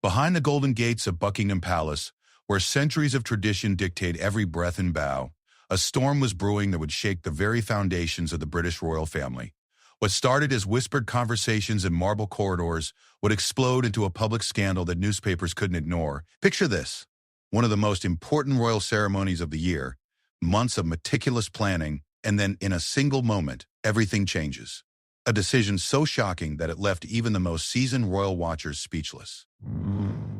Behind the golden gates of Buckingham Palace, where centuries of tradition dictate every breath and bow, a storm was brewing that would shake the very foundations of the British royal family. What started as whispered conversations in marble corridors would explode into a public scandal that newspapers couldn't ignore. Picture this: one of the most important royal ceremonies of the year, months of meticulous planning, and then in a single moment, everything changes. A decision so shocking that it left even the most seasoned royal watchers speechless.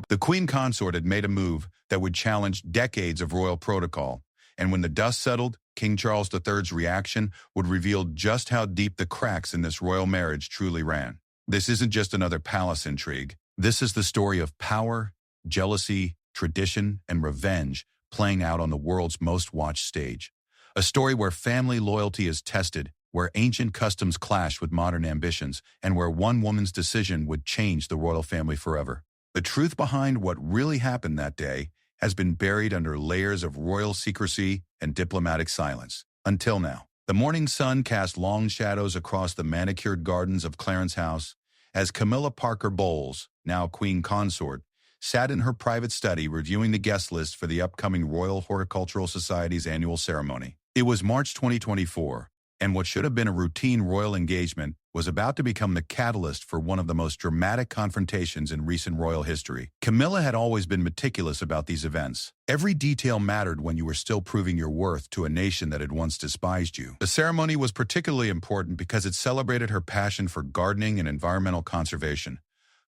The Queen Consort had made a move that would challenge decades of royal protocol, and when the dust settled, King Charles III's reaction would reveal just how deep the cracks in this royal marriage truly ran. This isn't just another palace intrigue. This is the story of power, jealousy, tradition, and revenge playing out on the world's most watched stage. A story where family loyalty is tested, where ancient customs clash with modern ambitions, and where one woman's decision would change the royal family forever. The truth behind what really happened that day has been buried under layers of royal secrecy and diplomatic silence. Until now, the morning sun cast long shadows across the manicured gardens of Clarence House as Camilla Parker Bowles, now Queen Consort, sat in her private study reviewing the guest list for the upcoming Royal Horticultural Society's annual ceremony. It was March 2024, and what should have been a routine royal engagement was about to become the catalyst for one of the most dramatic confrontations in recent royal history. Camilla had always been meticulous about these events. Every detail mattered when you were still proving your worth to a nation that had once despised you. The ceremony was particularly important because it celebrated her passion for gardening and environmental conservation,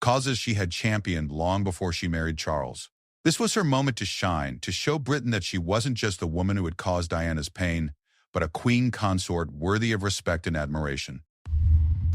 causes she had championed long before she married Charles. This was her moment to shine, to show Britain that she wasn't just the woman who had caused Diana's pain, but a queen consort worthy of respect and admiration.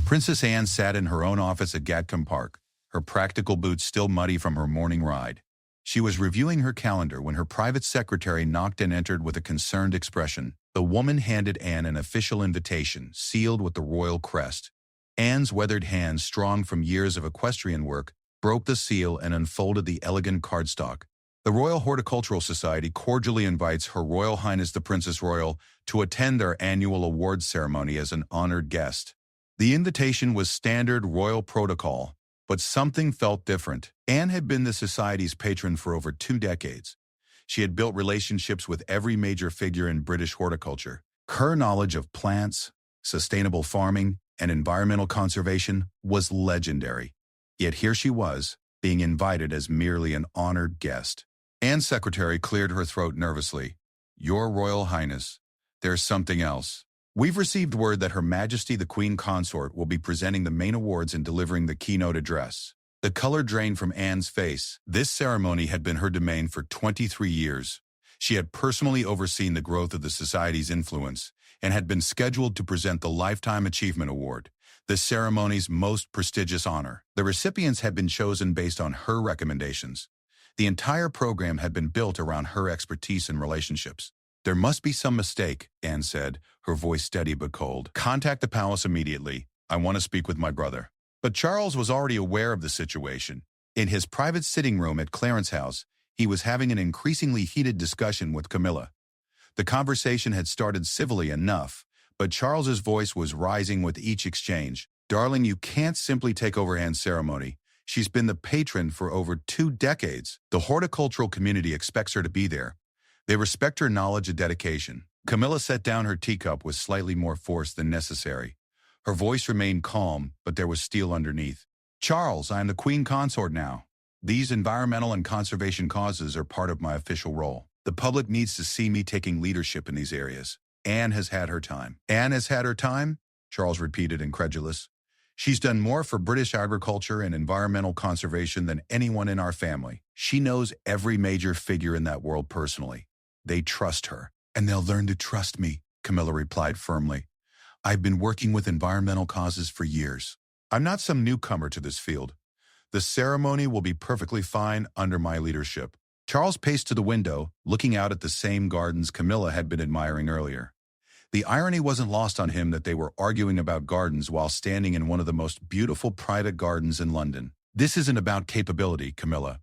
Princess Anne sat in her own office at Gatcombe Park, her practical boots still muddy from her morning ride. She was reviewing her calendar when her private secretary knocked and entered with a concerned expression. The woman handed Anne an official invitation, sealed with the royal crest. Anne's weathered hands, strong from years of equestrian work, broke the seal and unfolded the elegant cardstock. The Royal Horticultural Society cordially invites Her Royal Highness the Princess Royal to attend their annual awards ceremony as an honored guest. The invitation was standard royal protocol, but something felt different. Anne had been the Society's patron for over 2 decades. She had built relationships with every major figure in British horticulture. Her knowledge of plants, sustainable farming, and environmental conservation was legendary. Yet here she was, being invited as merely an honored guest. Anne's secretary cleared her throat nervously. "Your Royal Highness, there's something else. We've received word that Her Majesty the Queen Consort will be presenting the main awards and delivering the keynote address." The color drained from Anne's face. This ceremony had been her domain for 23 years. She had personally overseen the growth of the Society's influence and had been scheduled to present the Lifetime Achievement Award, the ceremony's most prestigious honor. The recipients had been chosen based on her recommendations. The entire program had been built around her expertise and relationships. "There must be some mistake," Anne said, her voice steady but cold. "Contact the palace immediately. I want to speak with my brother." But Charles was already aware of the situation. In his private sitting room at Clarence House, he was having an increasingly heated discussion with Camilla. The conversation had started civilly enough, but Charles's voice was rising with each exchange. "Darling, you can't simply take over Anne's ceremony. She's been the patron for over 2 decades. The horticultural community expects her to be there. They respect her knowledge and dedication." Camilla set down her teacup with slightly more force than necessary. Her voice remained calm, but there was steel underneath. "Charles, I am the Queen Consort now. These environmental and conservation causes are part of my official role. The public needs to see me taking leadership in these areas. Anne has had her time." "Anne has had her time?" Charles repeated, incredulous. "She's done more for British agriculture and environmental conservation than anyone in our family. She knows every major figure in that world personally. They trust her." "And they'll learn to trust me," Camilla replied firmly. "I've been working with environmental causes for years. I'm not some newcomer to this field. The ceremony will be perfectly fine under my leadership." Charles paced to the window, looking out at the same gardens Camilla had been admiring earlier. The irony wasn't lost on him that they were arguing about gardens while standing in one of the most beautiful private gardens in London. "This isn't about capability, Camilla.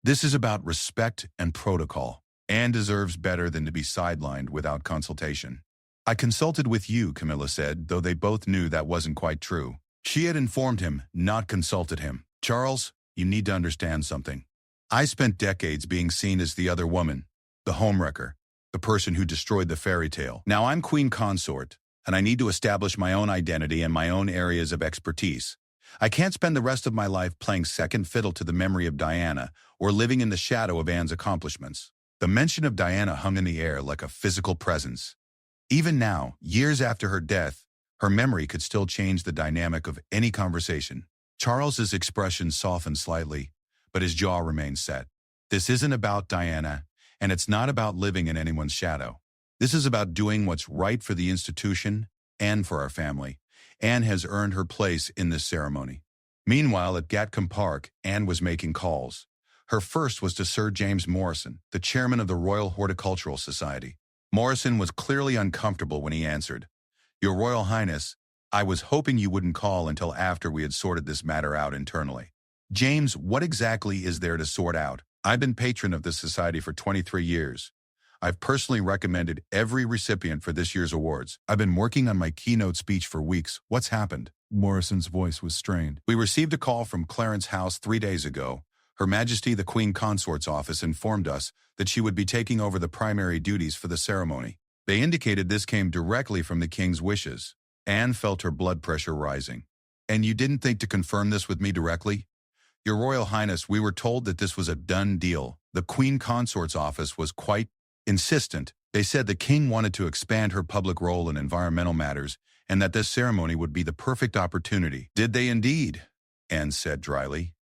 This is about respect and protocol. Anne deserves better than to be sidelined without consultation." "I consulted with you," Camilla said, though they both knew that wasn't quite true. She had informed him, not consulted him. "Charles, you need to understand something. I spent decades being seen as the other woman, the homewrecker, the person who destroyed the fairy tale. Now I'm queen consort, and I need to establish my own identity and my own areas of expertise. I can't spend the rest of my life playing second fiddle to the memory of Diana or living in the shadow of Anne's accomplishments. The mention of Diana hung in the air like a physical presence. Even now, years after her death, her memory could still change the dynamic of any conversation. Charles's expression softened slightly, but his jaw remained set. This isn't about Diana, and it's not about living in anyone's shadow. This is about doing what's right for the institution and for our family. Anne has earned her place in this ceremony. Meanwhile, at Gatcombe Park, Anne was making calls. Her first was to Sir James Morrison, the chairman of the Royal Horticultural Society. Morrison was clearly uncomfortable when he answered, "Your Royal Highness, I was hoping you wouldn't call until after we had sorted this matter out internally." "James, what exactly is there to sort out? I've been patron of this society for 23 years. I've personally recommended every recipient for this year's awards. I've been working on my keynote speech for weeks. What's happened?" Morrison's voice was strained. "We received a call from Clarence House 3 days ago. Her Majesty the Queen Consort's office informed us that she would be taking over the primary duties for the ceremony. They indicated this came directly from the King's wishes." Anne felt her blood pressure rising. "And you didn't think to confirm this with me directly?" "Your Royal Highness, we were told that this was a done deal. The Queen Consort's office was quite insistent. They said the King wanted to expand her public role in environmental matters and that this ceremony would be the perfect opportunity." "Did they indeed?" Anne said dryly.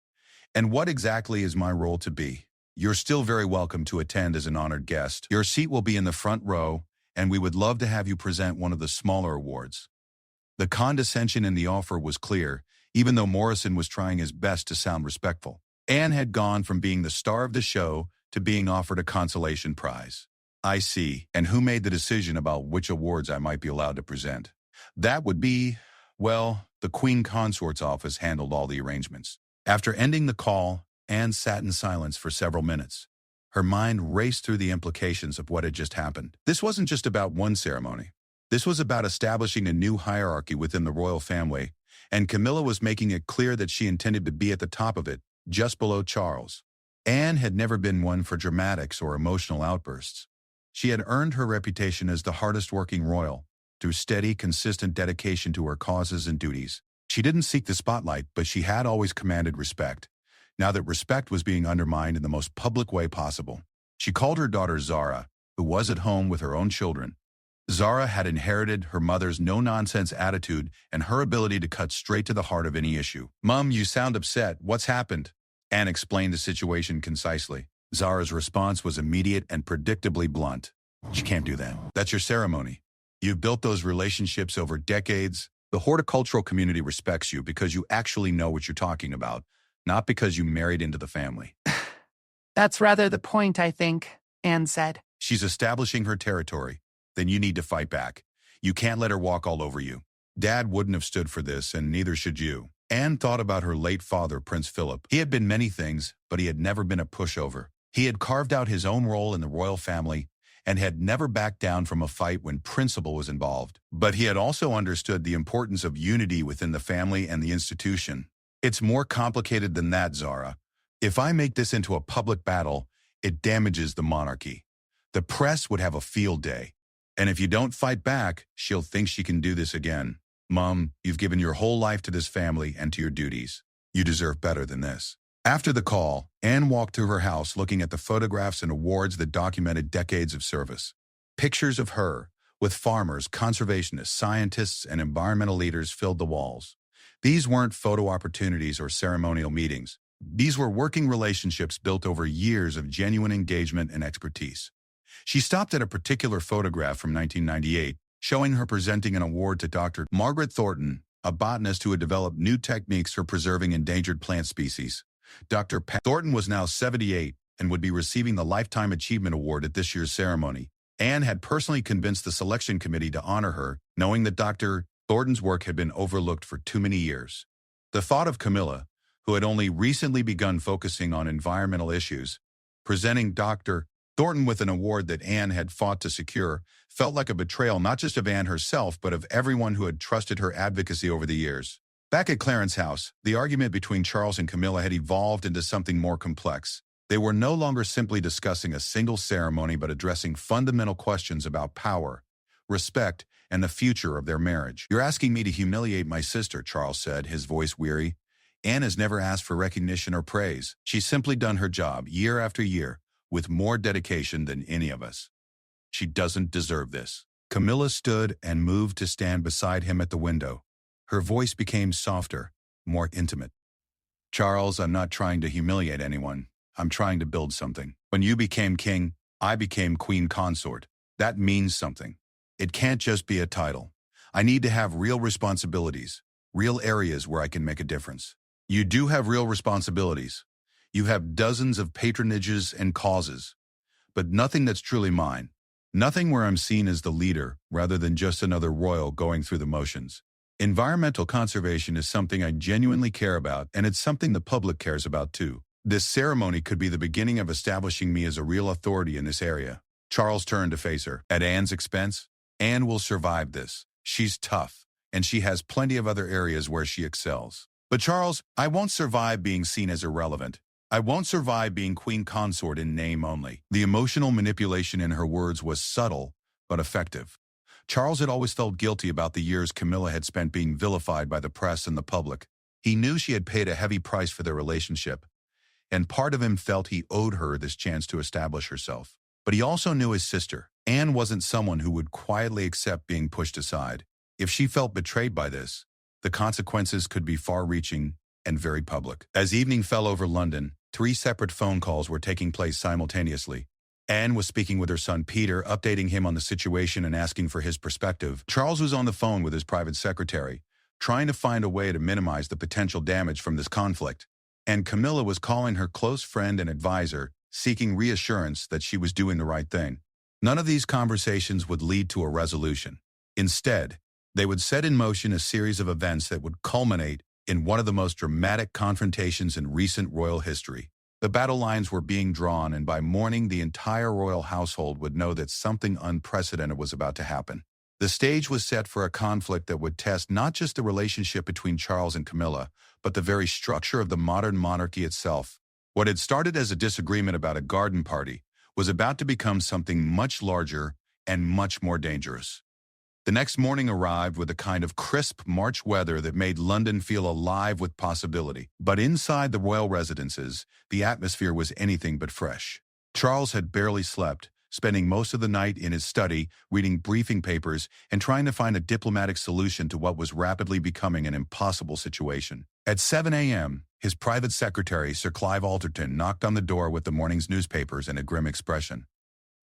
"And what exactly is my role to be?" "You're still very welcome to attend as an honored guest. Your seat will be in the front row, and we would love to have you present one of the smaller awards." The condescension in the offer was clear, even though Morrison was trying his best to sound respectful. Anne had gone from being the star of the show to being offered a consolation prize. "I see. And who made the decision about which awards I might be allowed to present?" "That would be, well, the Queen Consort's office handled all the arrangements." After ending the call, Anne sat in silence for several minutes. Her mind raced through the implications of what had just happened. This wasn't just about one ceremony. This was about establishing a new hierarchy within the royal family, and Camilla was making it clear that she intended to be at the top of it, just below Charles. Anne had never been one for dramatics or emotional outbursts. She had earned her reputation as the hardest-working royal, through steady, consistent dedication to her causes and duties. She didn't seek the spotlight, but she had always commanded respect. Now that respect was being undermined in the most public way possible. She called her daughter Zara, who was at home with her own children. Zara had inherited her mother's no-nonsense attitude and her ability to cut straight to the heart of any issue. "Mum, you sound upset. What's happened?" Anne explained the situation concisely. Zara's response was immediate and predictably blunt. "You can't do that. That's your ceremony. You've built those relationships over decades. The horticultural community respects you because you actually know what you're talking about, not because you married into the family." "That's rather the point, I think," Anne said. "She's establishing her territory. Then you need to fight back. You can't let her walk all over you. Dad wouldn't have stood for this, and neither should you." Anne thought about her late father, Prince Philip. He had been many things, but he had never been a pushover. He had carved out his own role in the royal family and had never backed down from a fight when principle was involved. But he had also understood the importance of unity within the family and the institution. "It's more complicated than that, Zara. If I make this into a public battle, it damages the monarchy. The press would have a field day. And if you don't fight back, she'll think she can do this again. Mum, you've given your whole life to this family and to your duties. You deserve better than this." After the call, Anne walked through her house looking at the photographs and awards that documented decades of service. Pictures of her, with farmers, conservationists, scientists, and environmental leaders filled the walls. These weren't photo opportunities or ceremonial meetings. These were working relationships built over years of genuine engagement and expertise. She stopped at a particular photograph from 1998, showing her presenting an award to Dr. Margaret Thornton, a botanist who had developed new techniques for preserving endangered plant species. Dr. Thornton was now 78 and would be receiving the Lifetime Achievement Award at this year's ceremony. Anne had personally convinced the selection committee to honor her, knowing that Dr. Thornton's work had been overlooked for too many years. The thought of Camilla, who had only recently begun focusing on environmental issues, presenting Dr. Thornton with an award that Anne had fought to secure, felt like a betrayal not just of Anne herself, but of everyone who had trusted her advocacy over the years. Back at Clarence's house, the argument between Charles and Camilla had evolved into something more complex. They were no longer simply discussing a single ceremony but addressing fundamental questions about power, respect, and the future of their marriage. "You're asking me to humiliate my sister," Charles said, his voice weary. "Anne has never asked for recognition or praise. She's simply done her job year after year with more dedication than any of us. She doesn't deserve this." Camilla stood and moved to stand beside him at the window. Her voice became softer, more intimate. "Charles, I'm not trying to humiliate anyone. I'm trying to build something. When you became king, I became queen consort. That means something. It can't just be a title. I need to have real responsibilities, real areas where I can make a difference." "You do have real responsibilities. You have dozens of patronages and causes, but nothing that's truly mine. Nothing where I'm seen as the leader rather than just another royal going through the motions. Environmental conservation is something I genuinely care about, and it's something the public cares about too. This ceremony could be the beginning of establishing me as a real authority in this area." Charles turned to face her. "At Anne's expense? Anne will survive this. She's tough, and she has plenty of other areas where she excels. But Charles, I won't survive being seen as irrelevant. I won't survive being queen consort in name only." The emotional manipulation in her words was subtle, but effective. Charles had always felt guilty about the years Camilla had spent being vilified by the press and the public. He knew she had paid a heavy price for their relationship, and part of him felt he owed her this chance to establish herself. But he also knew his sister. Anne wasn't someone who would quietly accept being pushed aside. If she felt betrayed by this, the consequences could be far-reaching and very public. As evening fell over London, 3 separate phone calls were taking place simultaneously. Anne was speaking with her son Peter, updating him on the situation and asking for his perspective. Charles was on the phone with his private secretary, trying to find a way to minimize the potential damage from this conflict. And Camilla was calling her close friend and advisor, seeking reassurance that she was doing the right thing. None of these conversations would lead to a resolution. Instead, they would set in motion a series of events that would culminate in one of the most dramatic confrontations in recent royal history. The battle lines were being drawn, and by morning the entire royal household would know that something unprecedented was about to happen. The stage was set for a conflict that would test not just the relationship between Charles and Camilla, but the very structure of the modern monarchy itself. What had started as a disagreement about a garden party was about to become something much larger and much more dangerous. The next morning arrived with a kind of crisp March weather that made London feel alive with possibility. But inside the royal residences, the atmosphere was anything but fresh. Charles had barely slept, spending most of the night in his study, reading briefing papers and trying to find a diplomatic solution to what was rapidly becoming an impossible situation. At 7 a.m., his private secretary, Sir Clive Alderton, knocked on the door with the morning's newspapers and a grim expression.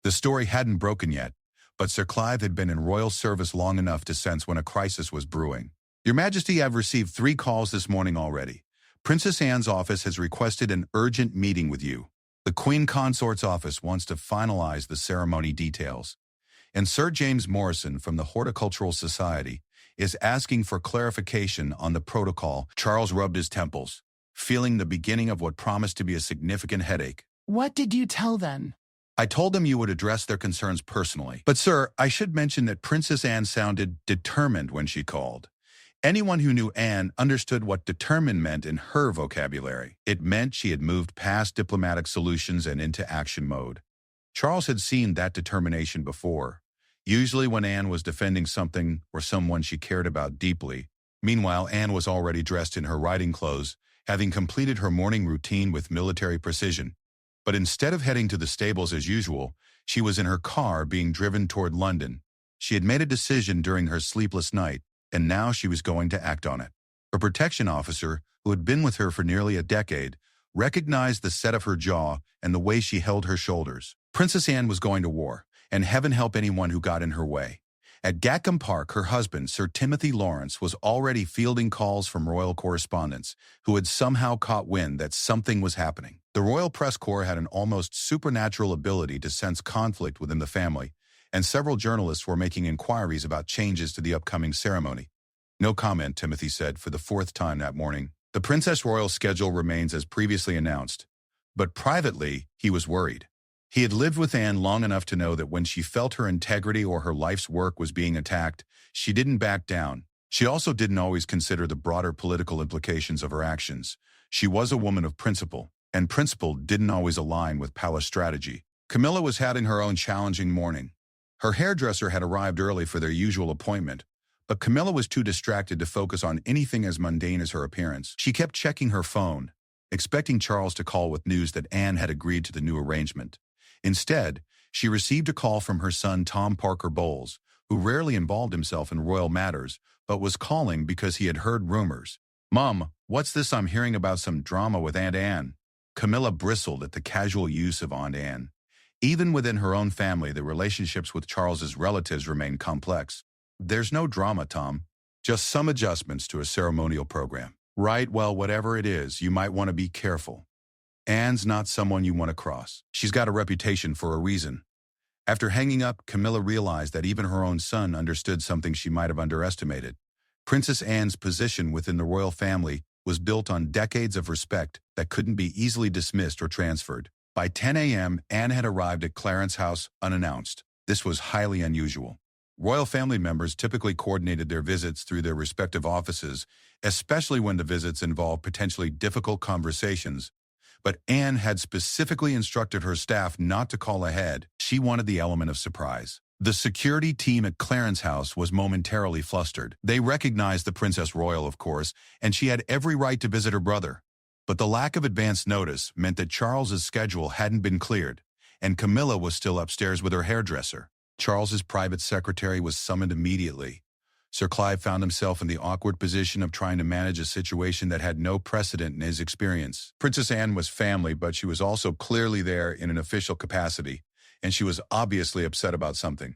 The story hadn't broken yet, but Sir Clive had been in royal service long enough to sense when a crisis was brewing. "Your Majesty, I've received 3 calls this morning already. Princess Anne's office has requested an urgent meeting with you. The Queen Consort's office wants to finalize the ceremony details. And Sir James Morrison from the Horticultural Society is asking for clarification on the protocol." Charles rubbed his temples, feeling the beginning of what promised to be a significant headache. What did you tell them? "I told them you would address their concerns personally. But sir, I should mention that Princess Anne sounded determined when she called. Anyone who knew Anne understood what determined meant in her vocabulary. It meant she had moved past diplomatic solutions and into action mode." Charles had seen that determination before, usually when Anne was defending something or someone she cared about deeply. Meanwhile, Anne was already dressed in her riding clothes, having completed her morning routine with military precision. But instead of heading to the stables as usual, she was in her car being driven toward London. She had made a decision during her sleepless night, and now she was going to act on it. Her protection officer, who had been with her for nearly a decade, recognized the set of her jaw and the way she held her shoulders. Princess Anne was going to war, and heaven help anyone who got in her way. At Gatcombe Park, her husband, Sir Timothy Lawrence, was already fielding calls from royal correspondents who had somehow caught wind that something was happening. The Royal Press Corps had an almost supernatural ability to sense conflict within the family, and several journalists were making inquiries about changes to the upcoming ceremony. "No comment," Timothy said for the 4th time that morning. The Princess Royal's schedule remains as previously announced, but privately, he was worried. He had lived with Anne long enough to know that when she felt her integrity or her life's work was being attacked, she didn't back down, She also didn't always consider the broader political implications of her actions. She was a woman of principle, and principle didn't always align with palace strategy. Camilla was having her own challenging morning. Her hairdresser had arrived early for their usual appointment, but Camilla was too distracted to focus on anything as mundane as her appearance. She kept checking her phone, expecting Charles to call with news that Anne had agreed to the new arrangement. Instead, she received a call from her son Tom Parker Bowles, who rarely involved himself in royal matters, but was calling because he had heard rumors. "Mom, what's this I'm hearing about some drama with Aunt Anne?" Camilla bristled at the casual use of Aunt Anne. Even within her own family, the relationships with Charles's relatives remained complex. "There's no drama, Tom. Just some adjustments to a ceremonial program." "Right, well, whatever it is, you might want to be careful. Anne's not someone you want to cross. She's got a reputation for a reason." After hanging up, Camilla realized that even her own son understood something she might have underestimated. Princess Anne's position within the royal family was built on decades of respect that couldn't be easily dismissed or transferred. By 10 a.m., Anne had arrived at Clarence's house unannounced. This was highly unusual. Royal family members typically coordinated their visits through their respective offices, especially when the visits involved potentially difficult conversations. But Anne had specifically instructed her staff not to call ahead. She wanted the element of surprise. The security team at Clarence's house was momentarily flustered. They recognized the Princess Royal, of course, and she had every right to visit her brother. But the lack of advance notice meant that Charles's schedule hadn't been cleared, and Camilla was still upstairs with her hairdresser. Charles's private secretary was summoned immediately. Sir Clive found himself in the awkward position of trying to manage a situation that had no precedent in his experience. Princess Anne was family, but she was also clearly there in an official capacity, and she was obviously upset about something.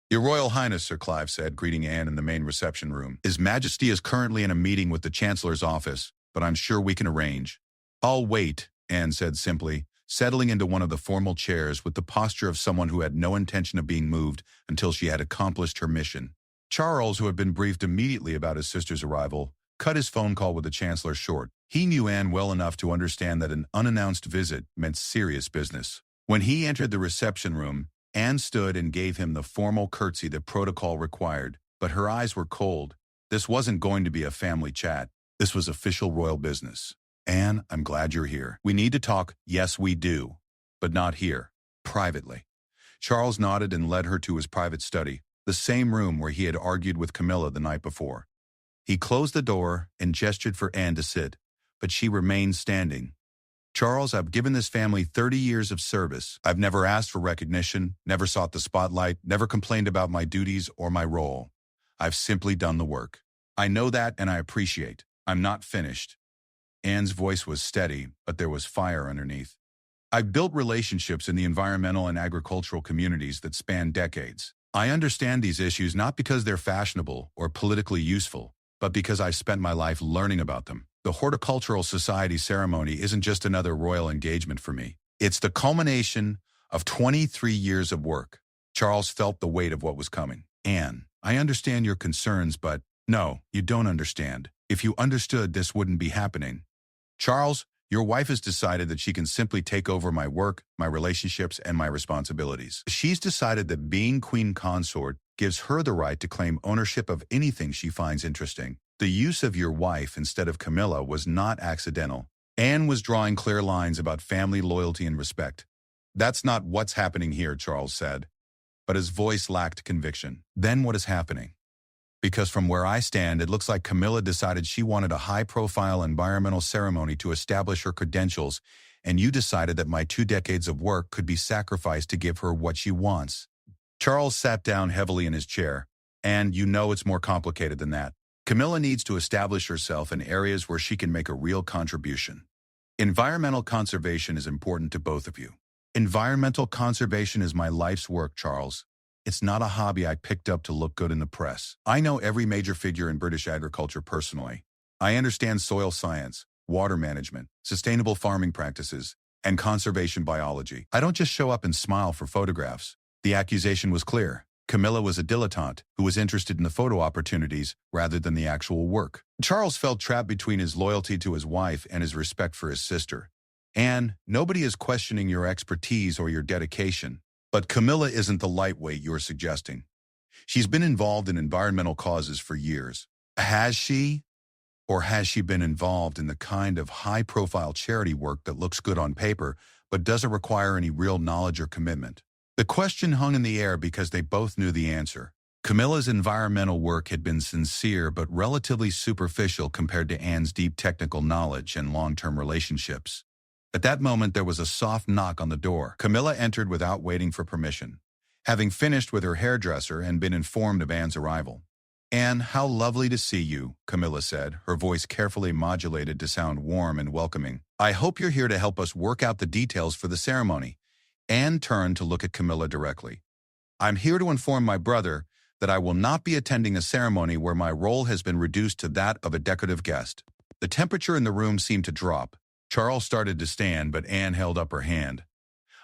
"Your Royal Highness," Sir Clive said, greeting Anne in the main reception room. "His Majesty is currently in a meeting with the Chancellor's office, but I'm sure we can arrange." "I'll wait," Anne said simply, settling into one of the formal chairs with the posture of someone who had no intention of being moved until she had accomplished her mission. Charles, who had been briefed immediately about his sister's arrival, cut his phone call with the Chancellor short. He knew Anne well enough to understand that an unannounced visit meant serious business. When he entered the reception room, Anne stood and gave him the formal curtsy that protocol required, but her eyes were cold. This wasn't going to be a family chat. This was official royal business. "Anne, I'm glad you're here. We need to talk." "Yes, we do. But not here. Privately." Charles nodded and led her to his private study, the same room where he had argued with Camilla the night before. He closed the door and gestured for Anne to sit, but she remained standing. "Charles, I've given this family 30 years of service. I've never asked for recognition, never sought the spotlight, never complained about my duties or my role. I've simply done the work. I know that and I appreciate. I'm not finished." Anne's voice was steady, but there was fire underneath. "I've built relationships in the environmental and agricultural communities that span decades. I understand these issues not because they're fashionable or politically useful, but because I've spent my life learning about them. The Horticultural Society ceremony isn't just another royal engagement for me. It's the culmination of 23 years of work." Charles felt the weight of what was coming. "Anne, I understand your concerns, but..." "No, you don't understand. If you understood, this wouldn't be happening. Charles, your wife has decided that she can simply take over my work, my relationships, and my responsibilities. She's decided that being queen consort gives her the right to claim ownership of anything she finds interesting. The use of your wife instead of Camilla was not accidental. Anne was drawing clear lines about family loyalty and respect. "That's not what's happening here," Charles said, but his voice lacked conviction. "Then what is happening? Because from where I stand, it looks like Camilla decided she wanted a high-profile environmental ceremony to establish her credentials, and you decided that my 2 decades of work could be sacrificed to give her what she wants." Charles sat down heavily in his chair. "And you know it's more complicated than that. Camilla needs to establish herself in areas where she can make a real contribution. Environmental conservation is important to both of you." "Environmental conservation is my life's work, Charles. It's not a hobby I picked up to look good in the press. I know every major figure in British agriculture personally. I understand soil science, water management, sustainable farming practices, and conservation biology. I don't just show up and smile for photographs." The accusation was clear. Camilla was a dilettante who was interested in the photo opportunities rather than the actual work. Charles felt trapped between his loyalty to his wife and his respect for his sister. "Anne, nobody is questioning your expertise or your dedication. But Camilla isn't the lightweight you're suggesting. She's been involved in environmental causes for years. Has she? Or has she been involved in the kind of high-profile charity work that looks good on paper but doesn't require any real knowledge or commitment? The question hung in the air because they both knew the answer. Camilla's environmental work had been sincere but relatively superficial compared to Anne's deep technical knowledge and long-term relationships. At that moment, there was a soft knock on the door. Camilla entered without waiting for permission, having finished with her hairdresser and been informed of Anne's arrival. "Anne, how lovely to see you," Camilla said, her voice carefully modulated to sound warm and welcoming. "I hope you're here to help us work out the details for the ceremony." Anne turned to look at Camilla directly. "I'm here to inform my brother that I will not be attending a ceremony where my role has been reduced to that of a decorative guest." The temperature in the room seemed to drop. Charles started to stand, but Anne held up her hand.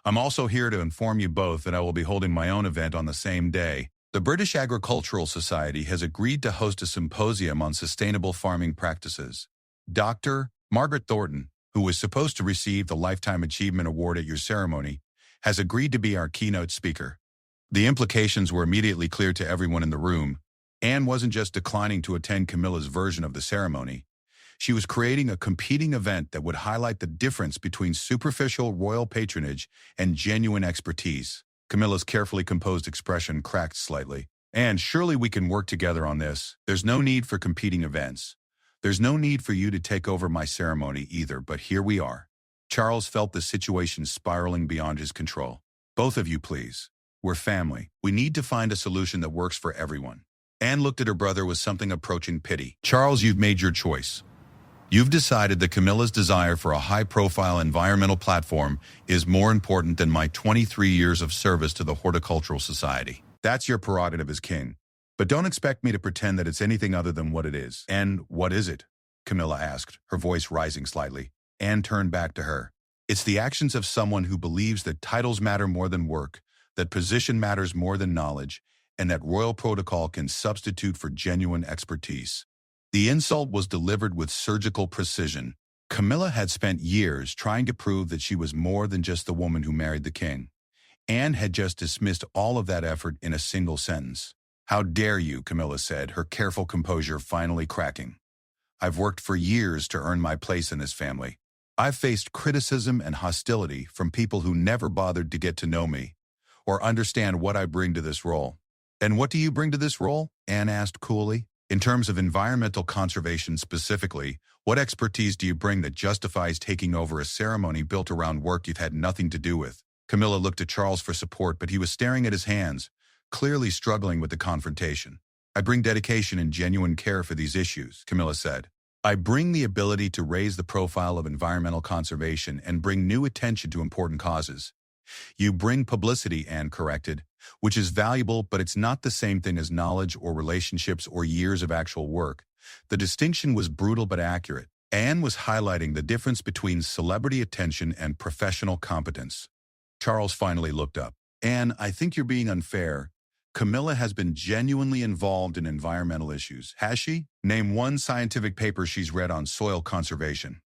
"I'm also here to inform you both that I will be holding my own event on the same day. The British Agricultural Society has agreed to host a symposium on sustainable farming practices. Dr. Margaret Thornton, who was supposed to receive the Lifetime Achievement Award at your ceremony, has agreed to be our keynote speaker." The implications were immediately clear to everyone in the room. Anne wasn't just declining to attend Camilla's version of the ceremony. She was creating a competing event that would highlight the difference between superficial royal patronage and genuine expertise. Camilla's carefully composed expression cracked slightly. "Anne, surely we can work together on this. There's no need for competing events. There's no need for you to take over my ceremony either, but here we are." Charles felt the situation spiraling beyond his control. "Both of you, please. We're family. We need to find a solution that works for everyone." Anne looked at her brother with something approaching pity. "Charles, you've made your choice. You've decided that Camilla's desire for a high-profile environmental platform is more important than my 23 years of service to the Horticultural Society. That's your prerogative as king. But don't expect me to pretend that it's anything other than what it is." "And what is it?" Camilla asked, her voice rising slightly. Anne turned back to her. "It's the actions of someone who believes that titles matter more than work, that position matters more than knowledge, and that royal protocol can substitute for genuine expertise." The insult was delivered with surgical precision. Camilla had spent years trying to prove that she was more than just the woman who married the king. Anne had just dismissed all of that effort in a single sentence. "How dare you," Camilla said, her careful composure finally cracking. "I've worked for years to earn my place in this family. I've faced criticism and hostility from people who never bothered to get to know me or understand what I bring to this role." "And what do you bring to this role?" Anne asked coolly. "In terms of environmental conservation specifically, what expertise do you bring that justifies taking over a ceremony built around work you've had nothing to do with?" Camilla looked at Charles for support, but he was staring at his hands, clearly struggling with the confrontation. "I bring dedication and genuine care for these issues," Camilla said. "I bring the ability to raise the profile of environmental conservation and bring new attention to important causes." "You bring publicity," Anne corrected, "which is valuable, but it's not the same thing as knowledge or relationships or years of actual work." The distinction was brutal but accurate. Anne was highlighting the difference between celebrity attention and professional competence. Charles finally looked up. "Anne, I think you're being unfair. Camilla has been genuinely involved in environmental issues, has she? Name one scientific paper she's read on soil conservation.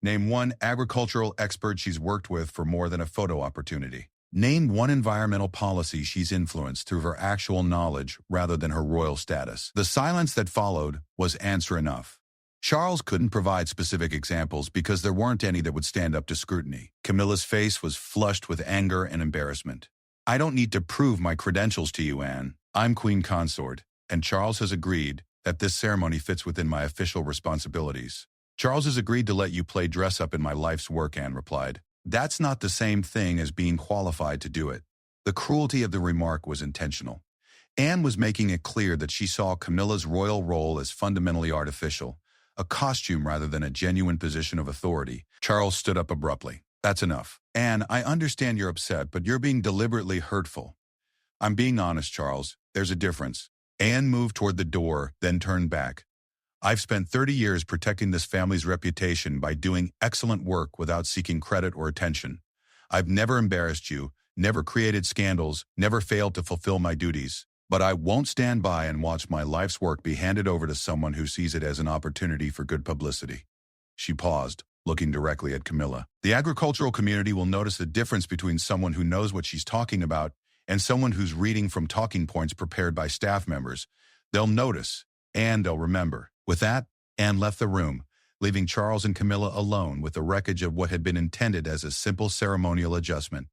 Name one agricultural expert she's worked with for more than a photo opportunity. Name one environmental policy she's influenced through her actual knowledge rather than her royal status." The silence that followed was answer enough. Charles couldn't provide specific examples because there weren't any that would stand up to scrutiny. Camilla's face was flushed with anger and embarrassment. "I don't need to prove my credentials to you, Anne. I'm Queen Consort, and Charles has agreed that this ceremony fits within my official responsibilities." "Charles has agreed to let you play dress-up in my life's work," Anne replied. "That's not the same thing as being qualified to do it." The cruelty of the remark was intentional. Anne was making it clear that she saw Camilla's royal role as fundamentally artificial, a costume rather than a genuine position of authority. Charles stood up abruptly. "That's enough. Anne, I understand you're upset, but you're being deliberately hurtful." "I'm being honest, Charles. There's a difference." Anne moved toward the door, then turned back. "I've spent 30 years protecting this family's reputation by doing excellent work without seeking credit or attention. I've never embarrassed you, never created scandals, never failed to fulfill my duties. But I won't stand by and watch my life's work be handed over to someone who sees it as an opportunity for good publicity." She paused, looking directly at Camilla. "The agricultural community will notice the difference between someone who knows what she's talking about and someone who's reading from talking points prepared by staff members. They'll notice, and they'll remember. With that, Anne left the room, leaving Charles and Camilla alone with the wreckage of what had been intended as a simple ceremonial adjustment.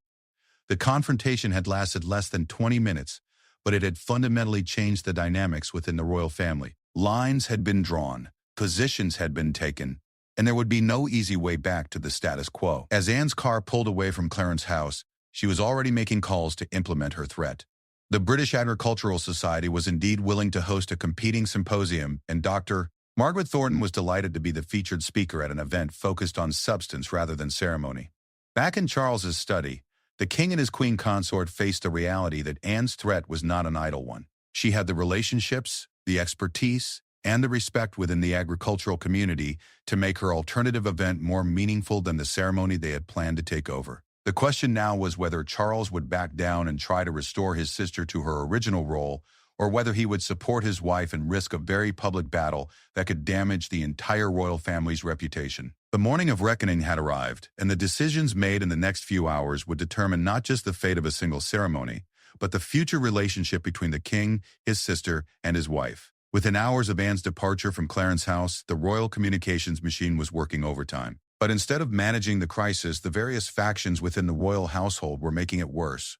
The confrontation had lasted less than 20 minutes, but it had fundamentally changed the dynamics within the royal family. Lines had been drawn, positions had been taken, and there would be no easy way back to the status quo. As Anne's car pulled away from Clarence's house, she was already making calls to implement her threat. The British Agricultural Society was indeed willing to host a competing symposium, and Dr. Margaret Thornton was delighted to be the featured speaker at an event focused on substance rather than ceremony. Back in Charles's study, the king and his queen consort faced the reality that Anne's threat was not an idle one. She had the relationships, the expertise, and the respect within the agricultural community to make her alternative event more meaningful than the ceremony they had planned to take over. The question now was whether Charles would back down and try to restore his sister to her original role, or whether he would support his wife and risk a very public battle that could damage the entire royal family's reputation. The morning of reckoning had arrived, and the decisions made in the next few hours would determine not just the fate of a single ceremony, but the future relationship between the king, his sister, and his wife. Within hours of Anne's departure from Clarence's house, the royal communications machine was working overtime. But instead of managing the crisis, the various factions within the royal household were making it worse.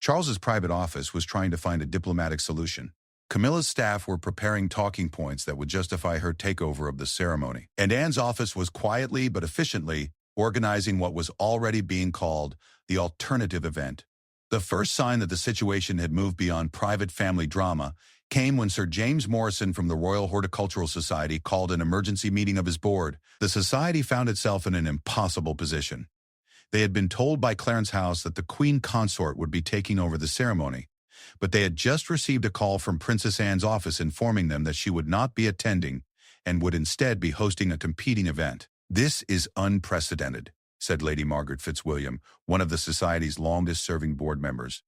Charles's private office was trying to find a diplomatic solution. Camilla's staff were preparing talking points that would justify her takeover of the ceremony. And Anne's office was quietly but efficiently organizing what was already being called the alternative event. The first sign that the situation had moved beyond private family drama came when Sir James Morrison from the Royal Horticultural Society called an emergency meeting of his board. The society found itself in an impossible position. They had been told by Clarence's house that the Queen Consort would be taking over the ceremony, but they had just received a call from Princess Anne's office informing them that she would not be attending and would instead be hosting a competing event. "This is unprecedented," said Lady Margaret Fitzwilliam, one of the Society's longest-serving board members.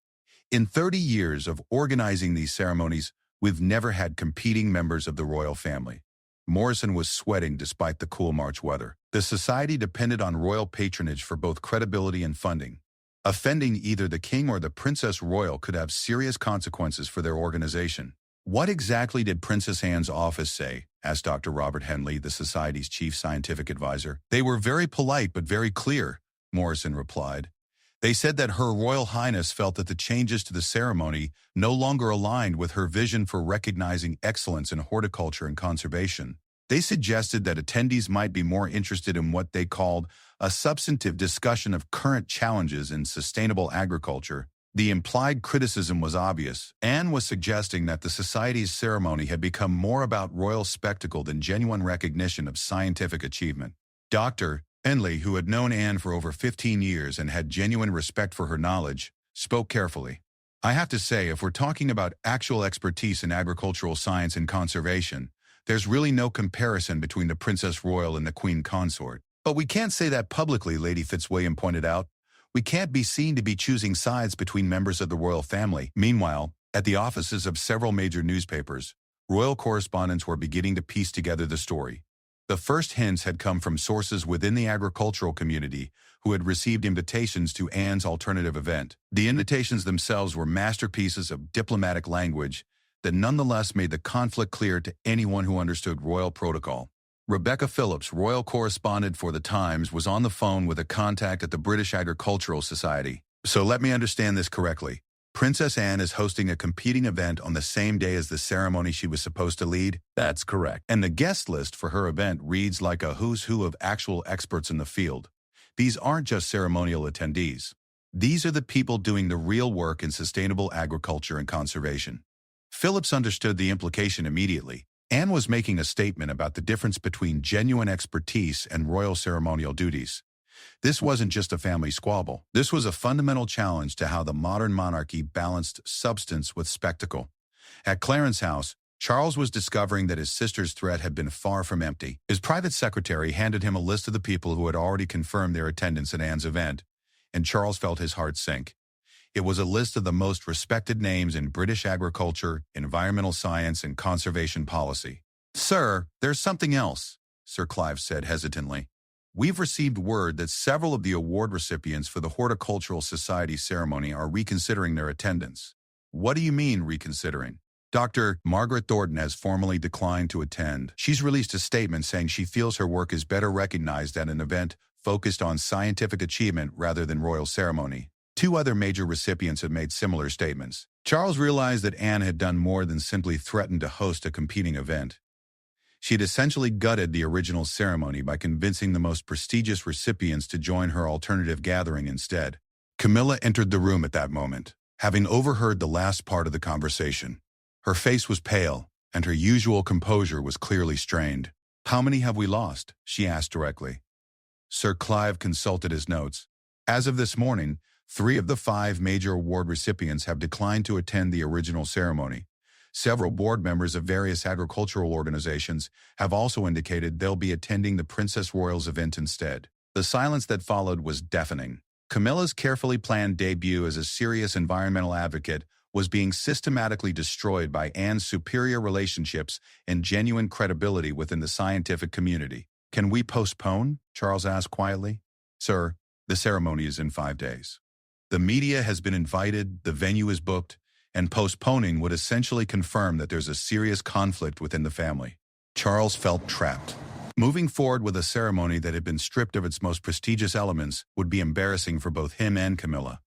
"In 30 years of organizing these ceremonies, we've never had competing members of the royal family." Morrison was sweating despite the cool March weather. The society depended on royal patronage for both credibility and funding. Offending either the king or the Princess Royal could have serious consequences for their organization. "What exactly did Princess Anne's office say?" asked Dr. Robert Henley, the society's chief scientific advisor. "They were very polite but very clear," Morrison replied. "They said that Her Royal Highness felt that the changes to the ceremony no longer aligned with her vision for recognizing excellence in horticulture and conservation. They suggested that attendees might be more interested in what they called a substantive discussion of current challenges in sustainable agriculture." The implied criticism was obvious. Anne was suggesting that the society's ceremony had become more about royal spectacle than genuine recognition of scientific achievement. Dr. Henley, who had known Anne for over 15 years and had genuine respect for her knowledge, spoke carefully. "I have to say, if we're talking about actual expertise in agricultural science and conservation, there's really no comparison between the Princess Royal and the Queen Consort. But we can't say that publicly," Lady Fitzwilliam pointed out. "We can't be seen to be choosing sides between members of the royal family." Meanwhile, at the offices of several major newspapers, royal correspondents were beginning to piece together the story. The first hints had come from sources within the agricultural community who had received invitations to Anne's alternative event. The invitations themselves were masterpieces of diplomatic language that nonetheless made the conflict clear to anyone who understood royal protocol. Rebecca Phillips, royal correspondent for The Times, was on the phone with a contact at the British Agricultural Society. "So let me understand this correctly. Princess Anne is hosting a competing event on the same day as the ceremony she was supposed to lead?" "That's correct. And the guest list for her event reads like a who's who of actual experts in the field. These aren't just ceremonial attendees. These are the people doing the real work in sustainable agriculture and conservation." Phillips understood the implication immediately. Anne was making a statement about the difference between genuine expertise and royal ceremonial duties. This wasn't just a family squabble. This was a fundamental challenge to how the modern monarchy balanced substance with spectacle. At Clarence's house, Charles was discovering that his sister's threat had been far from empty. His private secretary handed him a list of the people who had already confirmed their attendance at Anne's event, and Charles felt his heart sink. It was a list of the most respected names in British agriculture, environmental science, and conservation policy. "Sir, there's something else," Sir Clive said hesitantly. We've received word that several of the award recipients for the Horticultural Society ceremony are reconsidering their attendance. What do you mean, reconsidering? Dr. Margaret Thornton has formally declined to attend. She's released a statement saying she feels her work is better recognized at an event focused on scientific achievement rather than royal ceremony. Two other major recipients have made similar statements. Charles realized that Anne had done more than simply threaten to host a competing event. She had essentially gutted the original ceremony by convincing the most prestigious recipients to join her alternative gathering instead. Camilla entered the room at that moment, having overheard the last part of the conversation. Her face was pale, and her usual composure was clearly strained. "How many have we lost?" she asked directly. Sir Clive consulted his notes. As of this morning, 3 of the 5 major award recipients have declined to attend the original ceremony. Several board members of various agricultural organizations have also indicated they'll be attending the Princess Royals event instead. The silence that followed was deafening. Camilla's carefully planned debut as a serious environmental advocate was being systematically destroyed by Anne's superior relationships and genuine credibility within the scientific community. "Can we postpone?" Charles asked quietly. "Sir, the ceremony is in 5 days. The media has been invited, the venue is booked, and postponing would essentially confirm that there's a serious conflict within the family." Charles felt trapped. Moving forward with a ceremony that had been stripped of its most prestigious elements would be embarrassing for both him and Camilla.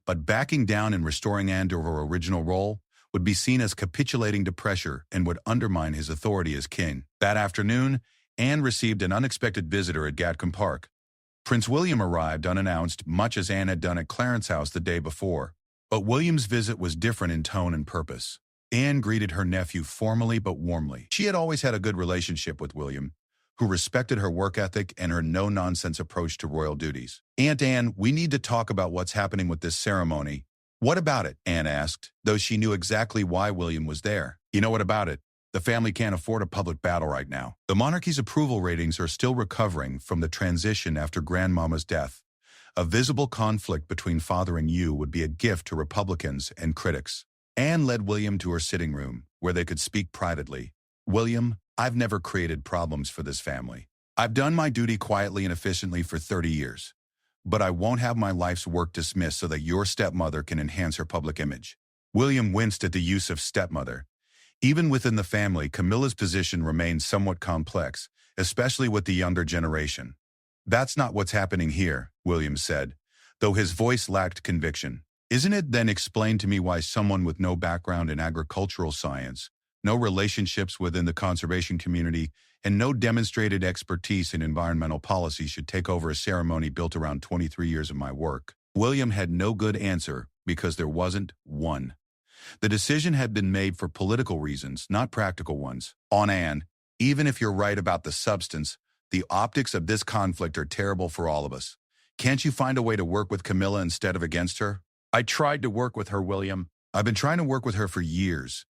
But backing down and restoring Anne to her original role would be seen as capitulating to pressure and would undermine his authority as king. That afternoon, Anne received an unexpected visitor at Gatcombe Park. Prince William arrived unannounced, much as Anne had done at Clarence House the day before. But William's visit was different in tone and purpose. Anne greeted her nephew formally but warmly. She had always had a good relationship with William, who respected her work ethic and her no-nonsense approach to royal duties. "Aunt Anne, we need to talk about what's happening with this ceremony." "What about it?" Anne asked, though she knew exactly why William was there. "You know what about it? The family can't afford a public battle right now. The monarchy's approval ratings are still recovering from the transition after Grandmama's death. A visible conflict between father and you would be a gift to Republicans and critics." Anne led William to her sitting room, where they could speak privately. "William, I've never created problems for this family. I've done my duty quietly and efficiently for 30 years. But I won't have my life's work dismissed so that your stepmother can enhance her public image." William winced at the use of stepmother. Even within the family, Camilla's position remained somewhat complex, especially with the younger generation. "That's not what's happening here," William said, though his voice lacked conviction. "Isn't it then explain to me why someone with no background in agricultural science, no relationships within the conservation community, and no demonstrated expertise in environmental policy should take over a ceremony built around 23 years of my work?" William had no good answer because there wasn't one. The decision had been made for political reasons, not practical ones. "On Anne, even if you're right about the substance, the optics of this conflict are terrible for all of us. Can't you find a way to work with Camilla instead of against her?" "I tried to work with her, William. I've been trying to work with her for years.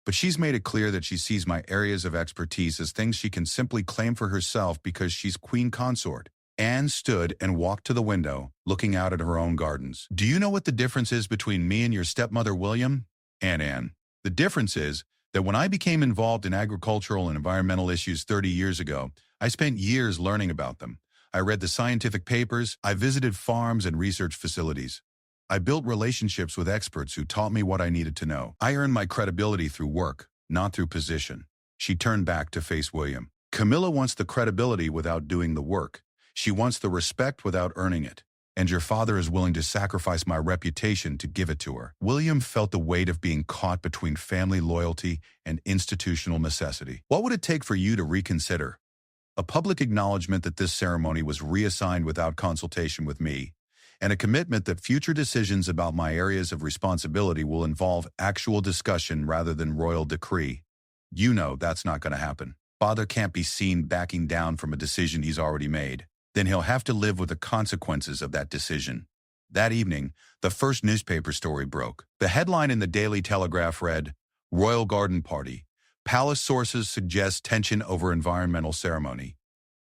But she's made it clear that she sees my areas of expertise as things she can simply claim for herself because she's queen consort." Anne stood and walked to the window, looking out at her own gardens. "Do you know what the difference is between me and your stepmother, William?" Anne. "The difference is that when I became involved in agricultural and environmental issues 30 years ago, I spent years learning about them. I read the scientific papers, I visited farms and research facilities. I built relationships with experts who taught me what I needed to know. I earned my credibility through work, not through position." She turned back to face William. "Camilla wants the credibility without doing the work. She wants the respect without earning it. And your father is willing to sacrifice my reputation to give it to her." William felt the weight of being caught between family loyalty and institutional necessity. "What would it take for you to reconsider?" "A public acknowledgement that this ceremony was reassigned without consultation with me, and a commitment that future decisions about my areas of responsibility will involve actual discussion rather than royal decree. You know that's not going to happen. Father can't be seen backing down from a decision he's already made. Then he'll have to live with the consequences of that decision." That evening, the first newspaper story broke. The headline in the Daily Telegraph read, "Royal Garden Party. Palace sources suggest tension over environmental ceremony."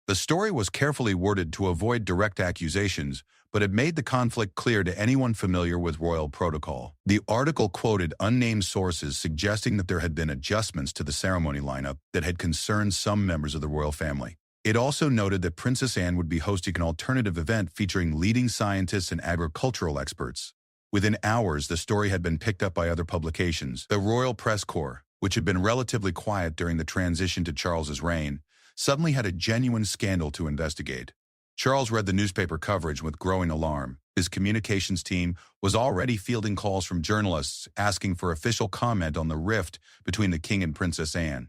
The story was carefully worded to avoid direct accusations, but it made the conflict clear to anyone familiar with royal protocol. The article quoted unnamed sources suggesting that there had been adjustments to the ceremony lineup that had concerned some members of the royal family. It also noted that Princess Anne would be hosting an alternative event featuring leading scientists and agricultural experts. Within hours, the story had been picked up by other publications. The Royal Press Corps, which had been relatively quiet during the transition to Charles's reign, suddenly had a genuine scandal to investigate. Charles read the newspaper coverage with growing alarm. His communications team was already fielding calls from journalists asking for official comment on the rift between the king and Princess Anne.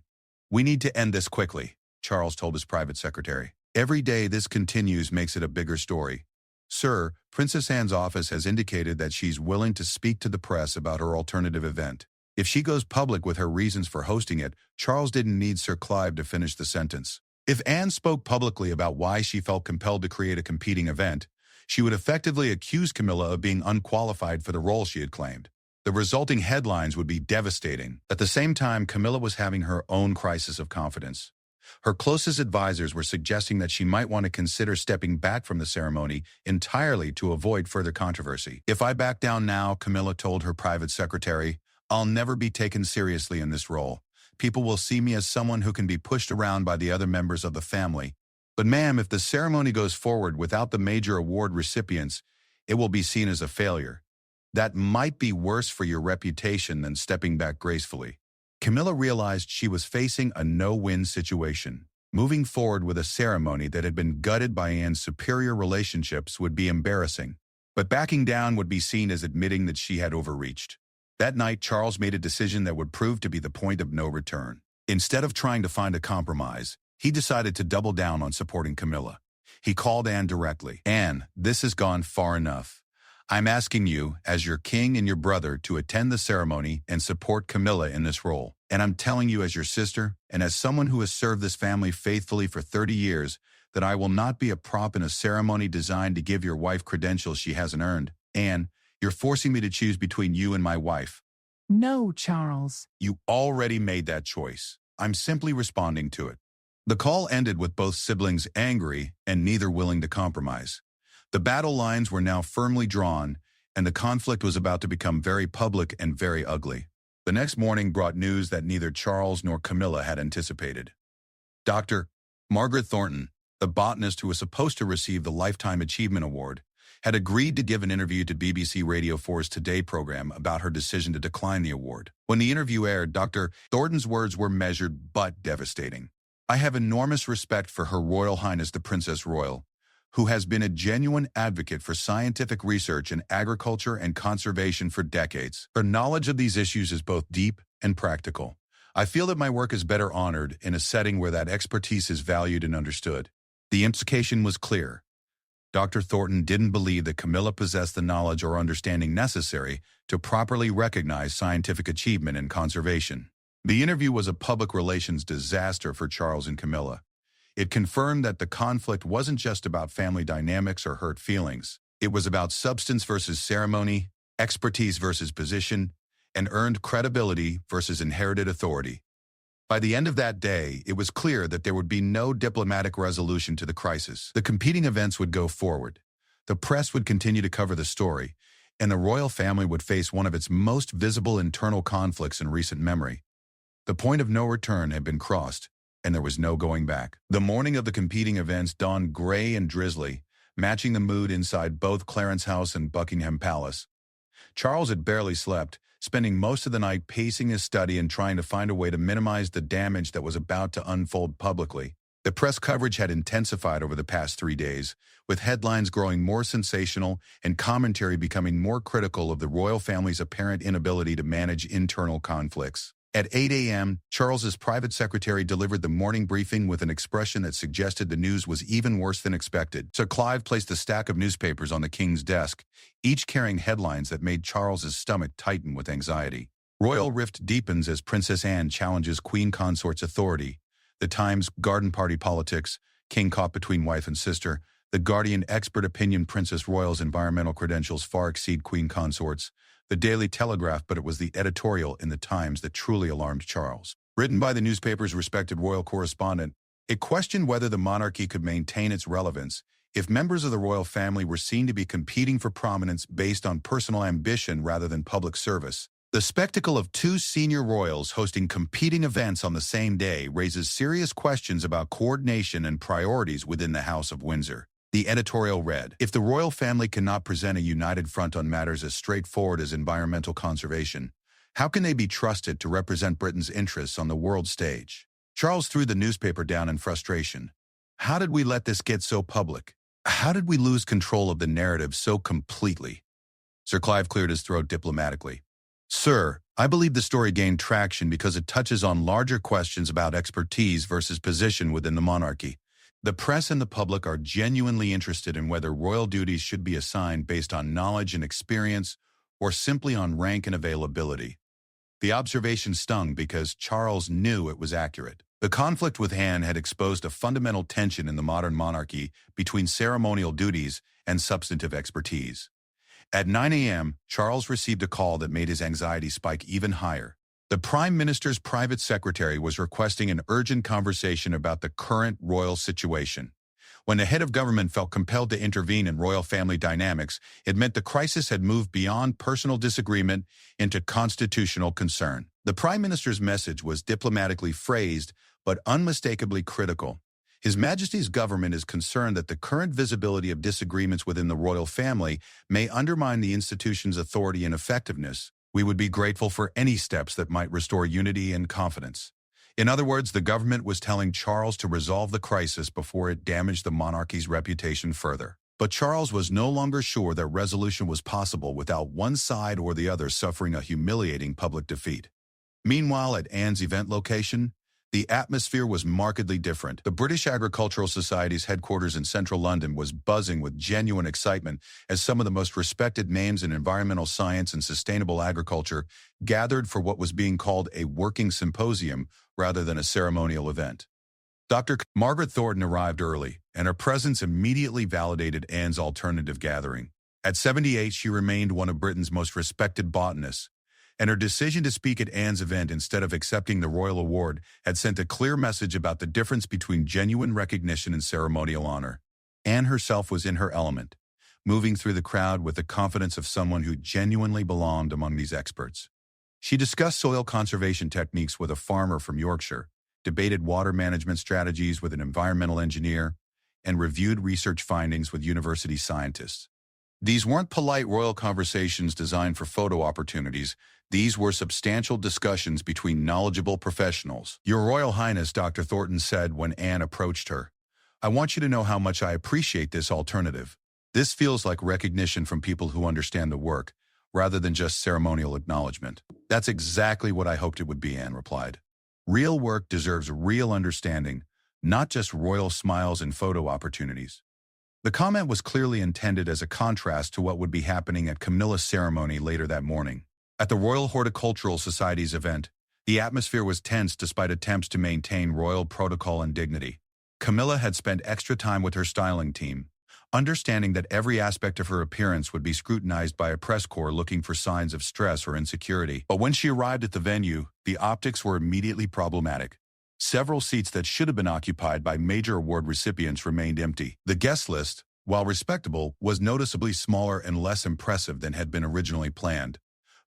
"We need to end this quickly," Charles told his private secretary. "Every day this continues makes it a bigger story. Sir, Princess Anne's office has indicated that she's willing to speak to the press about her alternative event. If she goes public with her reasons for hosting it," Charles didn't need Sir Clive to finish the sentence. "If Anne spoke publicly about why she felt compelled to create a competing event, she would effectively accuse Camilla of being unqualified for the role she had claimed. The resulting headlines would be devastating." At the same time, Camilla was having her own crisis of confidence. Her closest advisors were suggesting that she might want to consider stepping back from the ceremony entirely to avoid further controversy. "If I back down now," Camilla told her private secretary, "I'll never be taken seriously in this role. People will see me as someone who can be pushed around by the other members of the family. But ma'am, if the ceremony goes forward without the major award recipients, it will be seen as a failure. That might be worse for your reputation than stepping back gracefully." Camilla realized she was facing a no-win situation. Moving forward with a ceremony that had been gutted by Anne's superior relationships would be embarrassing, but backing down would be seen as admitting that she had overreached. That night, Charles made a decision that would prove to be the point of no return. Instead of trying to find a compromise, he decided to double down on supporting Camilla. He called Anne directly. "Anne, this has gone far enough. I'm asking you, as your king and your brother, to attend the ceremony and support Camilla in this role. And I'm telling you as your sister, and as someone who has served this family faithfully for 30 years, that I will not be a prop in a ceremony designed to give your wife credentials she hasn't earned. Anne, you're forcing me to choose between you and my wife." No, Charles. "You already made that choice. I'm simply responding to it." The call ended with both siblings angry and neither willing to compromise. The battle lines were now firmly drawn, and the conflict was about to become very public and very ugly. The next morning brought news that neither Charles nor Camilla had anticipated. Dr. Margaret Thornton, the botanist who was supposed to receive the Lifetime Achievement Award, had agreed to give an interview to BBC Radio 4's Today program about her decision to decline the award. When the interview aired, Dr. Thornton's words were measured but devastating. "I have enormous respect for Her Royal Highness the Princess Royal, who has been a genuine advocate for scientific research in agriculture and conservation for decades. Her knowledge of these issues is both deep and practical. I feel that my work is better honored in a setting where that expertise is valued and understood." The implication was clear. Dr. Thornton didn't believe that Camilla possessed the knowledge or understanding necessary to properly recognize scientific achievement in conservation. The interview was a public relations disaster for Charles and Camilla. It confirmed that the conflict wasn't just about family dynamics or hurt feelings. It was about substance versus ceremony, expertise versus position, and earned credibility versus inherited authority. By the end of that day, it was clear that there would be no diplomatic resolution to the crisis. The competing events would go forward. The press would continue to cover the story, and the royal family would face one of its most visible internal conflicts in recent memory. The point of no return had been crossed, and there was no going back. The morning of the competing events dawned gray and drizzly, matching the mood inside both Clarence House and Buckingham Palace. Charles had barely slept, spending most of the night pacing his study and trying to find a way to minimize the damage that was about to unfold publicly. The press coverage had intensified over the past 3 days, with headlines growing more sensational and commentary becoming more critical of the royal family's apparent inability to manage internal conflicts. At 8 a.m., Charles's private secretary delivered the morning briefing with an expression that suggested the news was even worse than expected. Sir Clive placed a stack of newspapers on the king's desk, each carrying headlines that made Charles's stomach tighten with anxiety. "Royal rift deepens as Princess Anne challenges Queen Consort's authority." The Times, "Garden Party Politics," "King caught between wife and sister." The Guardian, "Expert opinion Princess Royal's environmental credentials far exceed Queen Consort's." The Daily Telegraph, but it was the editorial in the Times that truly alarmed Charles. Written by the newspaper's respected royal correspondent, it questioned whether the monarchy could maintain its relevance if members of the royal family were seen to be competing for prominence based on personal ambition rather than public service. The spectacle of two senior royals hosting competing events on the same day raises serious questions about coordination and priorities within the House of Windsor. The editorial read, "If the royal family cannot present a united front on matters as straightforward as environmental conservation, how can they be trusted to represent Britain's interests on the world stage?" Charles threw the newspaper down in frustration. How did we let this get so public? How did we lose control of the narrative so completely? Sir Clive cleared his throat diplomatically. "Sir, I believe the story gained traction because it touches on larger questions about expertise versus position within the monarchy. The press and the public are genuinely interested in whether royal duties should be assigned based on knowledge and experience or simply on rank and availability." The observation stung because Charles knew it was accurate. The conflict with Anne had exposed a fundamental tension in the modern monarchy between ceremonial duties and substantive expertise. At 9 a.m., Charles received a call that made his anxiety spike even higher. The Prime Minister's private secretary was requesting an urgent conversation about the current royal situation. When the head of government felt compelled to intervene in royal family dynamics, it meant the crisis had moved beyond personal disagreement into constitutional concern. The Prime Minister's message was diplomatically phrased, but unmistakably critical. His Majesty's government is concerned that the current visibility of disagreements within the royal family may undermine the institution's authority and effectiveness. We would be grateful for any steps that might restore unity and confidence. In other words, the government was telling Charles to resolve the crisis before it damaged the monarchy's reputation further. But Charles was no longer sure that resolution was possible without one side or the other suffering a humiliating public defeat. Meanwhile, at Anne's event location, the atmosphere was markedly different. The British Agricultural Society's headquarters in central London was buzzing with genuine excitement as some of the most respected names in environmental science and sustainable agriculture gathered for what was being called a working symposium rather than a ceremonial event. Dr. Margaret Thornton arrived early, and her presence immediately validated Anne's alternative gathering. At 78, she remained one of Britain's most respected botanists, and her decision to speak at Anne's event instead of accepting the royal award had sent a clear message about the difference between genuine recognition and ceremonial honor. Anne herself was in her element, moving through the crowd with the confidence of someone who genuinely belonged among these experts. She discussed soil conservation techniques with a farmer from Yorkshire, debated water management strategies with an environmental engineer, and reviewed research findings with university scientists. These weren't polite royal conversations designed for photo opportunities. These were substantial discussions between knowledgeable professionals. "Your Royal Highness," Dr. Thornton said when Anne approached her, "I want you to know how much I appreciate this alternative. This feels like recognition from people who understand the work, rather than just ceremonial acknowledgement." "That's exactly what I hoped it would be," Anne replied. "Real work deserves real understanding, not just royal smiles and photo opportunities." The comment was clearly intended as a contrast to what would be happening at Camilla's ceremony later that morning. At the Royal Horticultural Society's event, the atmosphere was tense despite attempts to maintain royal protocol and dignity. Camilla had spent extra time with her styling team, understanding that every aspect of her appearance would be scrutinized by a press corps looking for signs of stress or insecurity. But when she arrived at the venue, the optics were immediately problematic. Several seats that should have been occupied by major award recipients remained empty. The guest list, while respectable, was noticeably smaller and less impressive than had been originally planned.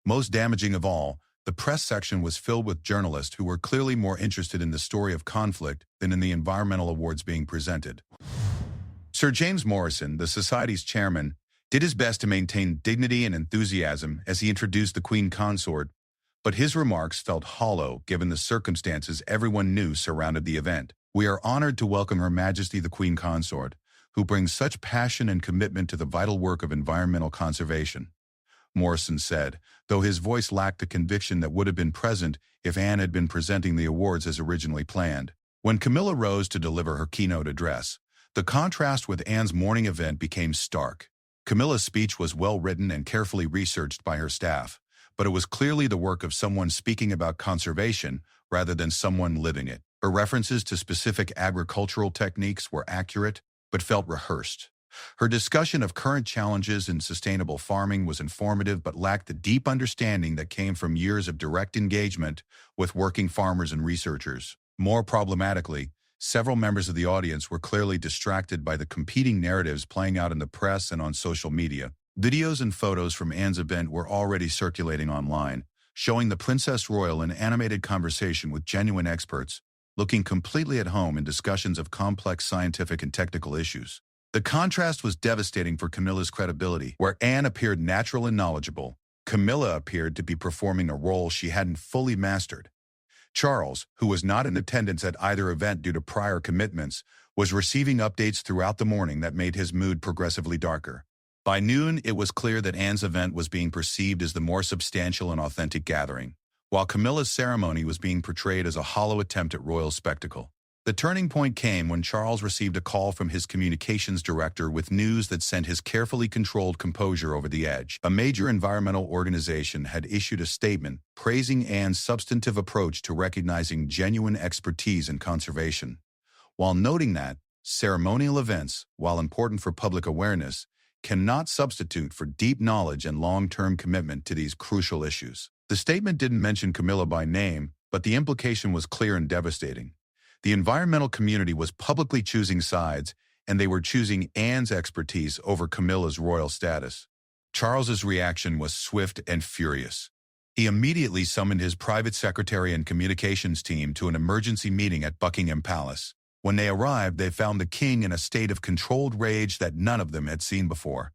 Most damaging of all, the press section was filled with journalists who were clearly more interested in the story of conflict than in the environmental awards being presented. Sir James Morrison, the Society's chairman, did his best to maintain dignity and enthusiasm as he introduced the Queen Consort, but his remarks felt hollow given the circumstances everyone knew surrounded the event. "We are honored to welcome Her Majesty the Queen Consort, who brings such passion and commitment to the vital work of environmental conservation," Morrison said, though his voice lacked the conviction that would have been present if Anne had been presenting the awards as originally planned. When Camilla rose to deliver her keynote address, the contrast with Anne's morning event became stark. Camilla's speech was well-written and carefully researched by her staff, but it was clearly the work of someone speaking about conservation rather than someone living it. Her references to specific agricultural techniques were accurate, but felt rehearsed. Her discussion of current challenges in sustainable farming was informative but lacked the deep understanding that came from years of direct engagement with working farmers and researchers. More problematically, several members of the audience were clearly distracted by the competing narratives playing out in the press and on social media. Videos and photos from Anne's event were already circulating online, showing the Princess Royal in animated conversation with genuine experts, looking completely at home in discussions of complex scientific and technical issues. The contrast was devastating for Camilla's credibility. Where Anne appeared natural and knowledgeable, Camilla appeared to be performing a role she hadn't fully mastered. Charles, who was not in attendance at either event due to prior commitments, was receiving updates throughout the morning that made his mood progressively darker. By noon, it was clear that Anne's event was being perceived as the more substantial and authentic gathering, while Camilla's ceremony was being portrayed as a hollow attempt at royal spectacle. The turning point came when Charles received a call from his communications director with news that sent his carefully controlled composure over the edge. A major environmental organization had issued a statement praising Anne's substantive approach to recognizing genuine expertise in conservation, while noting that ceremonial events, while important for public awareness, cannot substitute for deep knowledge and long-term commitment to these crucial issues. The statement didn't mention Camilla by name, but the implication was clear and devastating. The environmental community was publicly choosing sides, and they were choosing Anne's expertise over Camilla's royal status. Charles's reaction was swift and furious. He immediately summoned his private secretary and communications team to an emergency meeting at Buckingham Palace. When they arrived, they found the king in a state of controlled rage that none of them had seen before.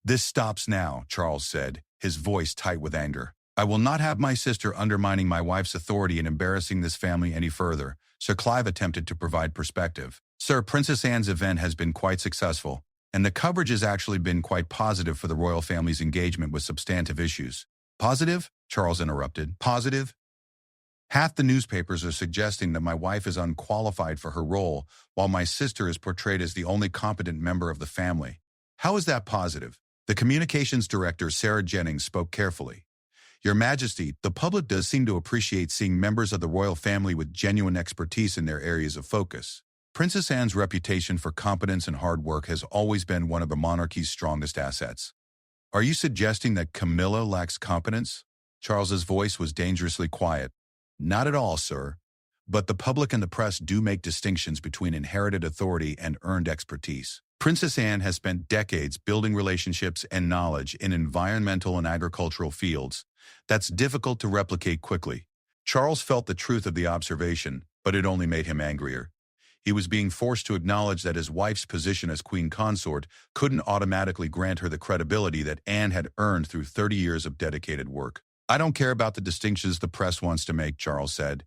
"This stops now," Charles said, his voice tight with anger. "I will not have my sister undermining my wife's authority and embarrassing this family any further." Sir Clive attempted to provide perspective. "Sir, Princess Anne's event has been quite successful, and the coverage has actually been quite positive for the royal family's engagement with substantive issues." "Positive?" Charles interrupted. "Positive? Half the newspapers are suggesting that my wife is unqualified for her role, while my sister is portrayed as the only competent member of the family. How is that positive?" The communications director, Sarah Jennings, spoke carefully. "Your Majesty, the public does seem to appreciate seeing members of the royal family with genuine expertise in their areas of focus. Princess Anne's reputation for competence and hard work has always been one of the monarchy's strongest assets." "Are you suggesting that Camilla lacks competence?" Charles's voice was dangerously quiet. "Not at all, sir. But the public and the press do make distinctions between inherited authority and earned expertise. Princess Anne has spent decades building relationships and knowledge in environmental and agricultural fields. That's difficult to replicate quickly." Charles felt the truth of the observation, but it only made him angrier. He was being forced to acknowledge that his wife's position as queen consort couldn't automatically grant her the credibility that Anne had earned through 30 years of dedicated work. "I don't care about the distinctions the press wants to make," Charles said.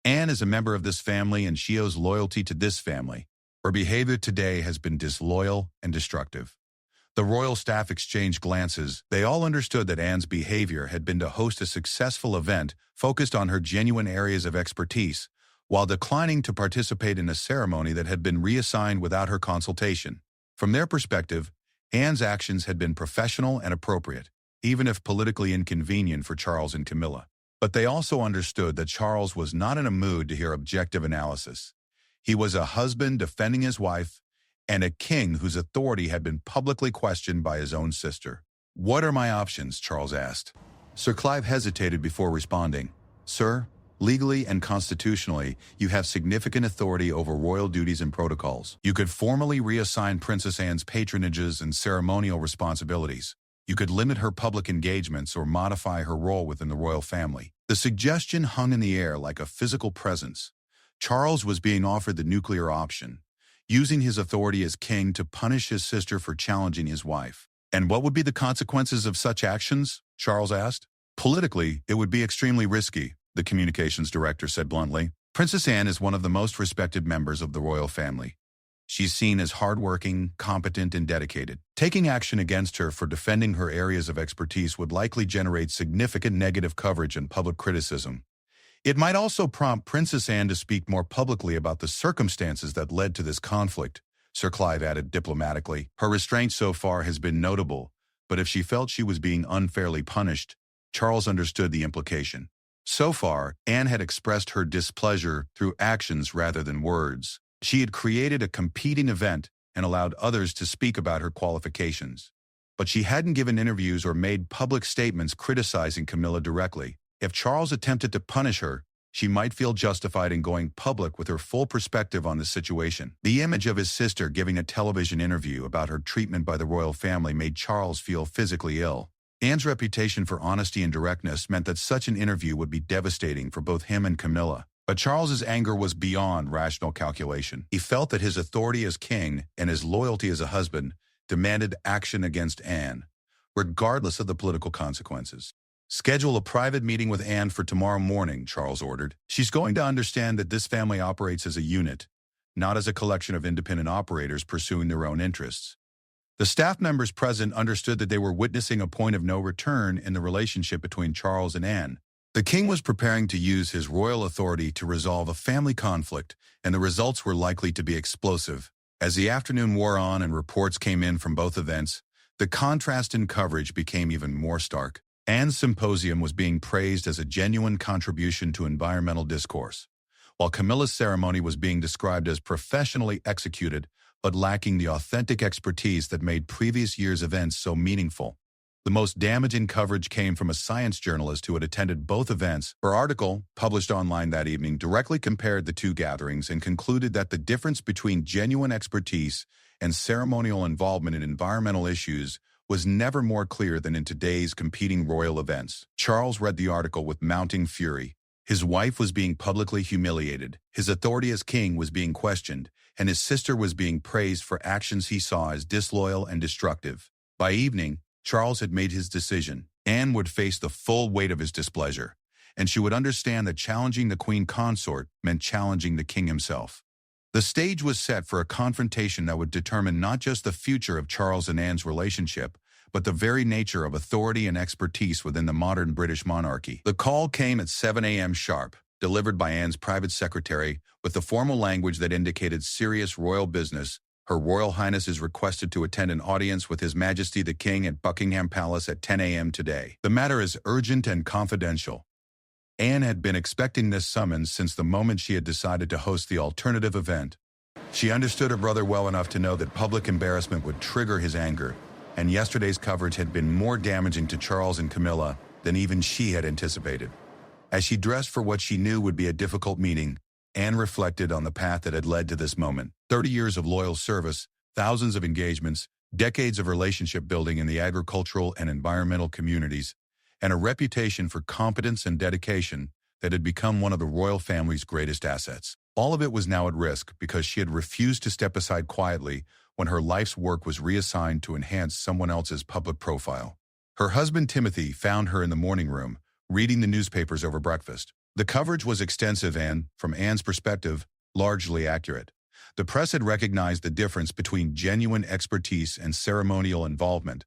"Anne is a member of this family and she owes loyalty to this family. Her behavior today has been disloyal and destructive." The royal staff exchanged glances. They all understood that Anne's behavior had been to host a successful event focused on her genuine areas of expertise, while declining to participate in a ceremony that had been reassigned without her consultation. From their perspective, Anne's actions had been professional and appropriate, even if politically inconvenient for Charles and Camilla. But they also understood that Charles was not in a mood to hear objective analysis. He was a husband defending his wife, and a king whose authority had been publicly questioned by his own sister. "What are my options?" Charles asked. Sir Clive hesitated before responding. "Sir, legally and constitutionally, you have significant authority over royal duties and protocols. You could formally reassign Princess Anne's patronages and ceremonial responsibilities. You could limit her public engagements or modify her role within the royal family." The suggestion hung in the air like a physical presence. Charles was being offered the nuclear option, using his authority as king to punish his sister for challenging his wife. "And what would be the consequences of such actions?" Charles asked. "Politically, it would be extremely risky," the communications director said bluntly. "Princess Anne is one of the most respected members of the royal family. She's seen as hardworking, competent, and dedicated. Taking action against her for defending her areas of expertise would likely generate significant negative coverage and public criticism. It might also prompt Princess Anne to speak more publicly about the circumstances that led to this conflict," Sir Clive added diplomatically. "Her restraint so far has been notable, but if she felt she was being unfairly punished, Charles understood the implication. So far, Anne had expressed her displeasure through actions rather than words. She had created a competing event and allowed others to speak about her qualifications. But she hadn't given interviews or made public statements criticizing Camilla directly. If Charles attempted to punish her, she might feel justified in going public with her full perspective on the situation. The image of his sister giving a television interview about her treatment by the royal family made Charles feel physically ill. Anne's reputation for honesty and directness meant that such an interview would be devastating for both him and Camilla. But Charles's anger was beyond rational calculation. He felt that his authority as king and his loyalty as a husband demanded action against Anne, regardless of the political consequences. "Schedule a private meeting with Anne for tomorrow morning," Charles ordered. "She's going to understand that this family operates as a unit, not as a collection of independent operators pursuing their own interests." The staff members present understood that they were witnessing a point of no return in the relationship between Charles and Anne. The king was preparing to use his royal authority to resolve a family conflict, and the results were likely to be explosive. As the afternoon wore on and reports came in from both events, the contrast in coverage became even more stark. Anne's symposium was being praised as a genuine contribution to environmental discourse, while Camilla's ceremony was being described as professionally executed but lacking the authentic expertise that made previous year's events so meaningful. The most damaging coverage came from a science journalist who had attended both events. Her article, published online that evening, directly compared the two gatherings and concluded that the difference between genuine expertise and ceremonial involvement in environmental issues was never more clear than in today's competing royal events. Charles read the article with mounting fury. His wife was being publicly humiliated, his authority as king was being questioned, and his sister was being praised for actions he saw as disloyal and destructive. By evening, Charles had made his decision. Anne would face the full weight of his displeasure, and she would understand that challenging the queen consort meant challenging the king himself. The stage was set for a confrontation that would determine not just the future of Charles and Anne's relationship, but the very nature of authority and expertise within the modern British monarchy. The call came at 7 a.m. sharp, delivered by Anne's private secretary, with the formal language that indicated serious royal business. "Her Royal Highness is requested to attend an audience with His Majesty the King at Buckingham Palace at 10 a.m. today. The matter is urgent and confidential." Anne had been expecting this summons since the moment she had decided to host the alternative event. She understood her brother well enough to know that public embarrassment would trigger his anger, and yesterday's coverage had been more damaging to Charles and Camilla than even she had anticipated. As she dressed for what she knew would be a difficult meeting, Anne reflected on the path that had led to this moment. 30 years of loyal service, thousands of engagements, decades of relationship building in the agricultural and environmental communities, and a reputation for competence and dedication that had become one of the royal family's greatest assets. All of it was now at risk because she had refused to step aside quietly when her life's work was reassigned to enhance someone else's public profile. Her husband Timothy found her in the morning room, reading the newspapers over breakfast. The coverage was extensive and, from Anne's perspective, largely accurate. The press had recognized the difference between genuine expertise and ceremonial involvement,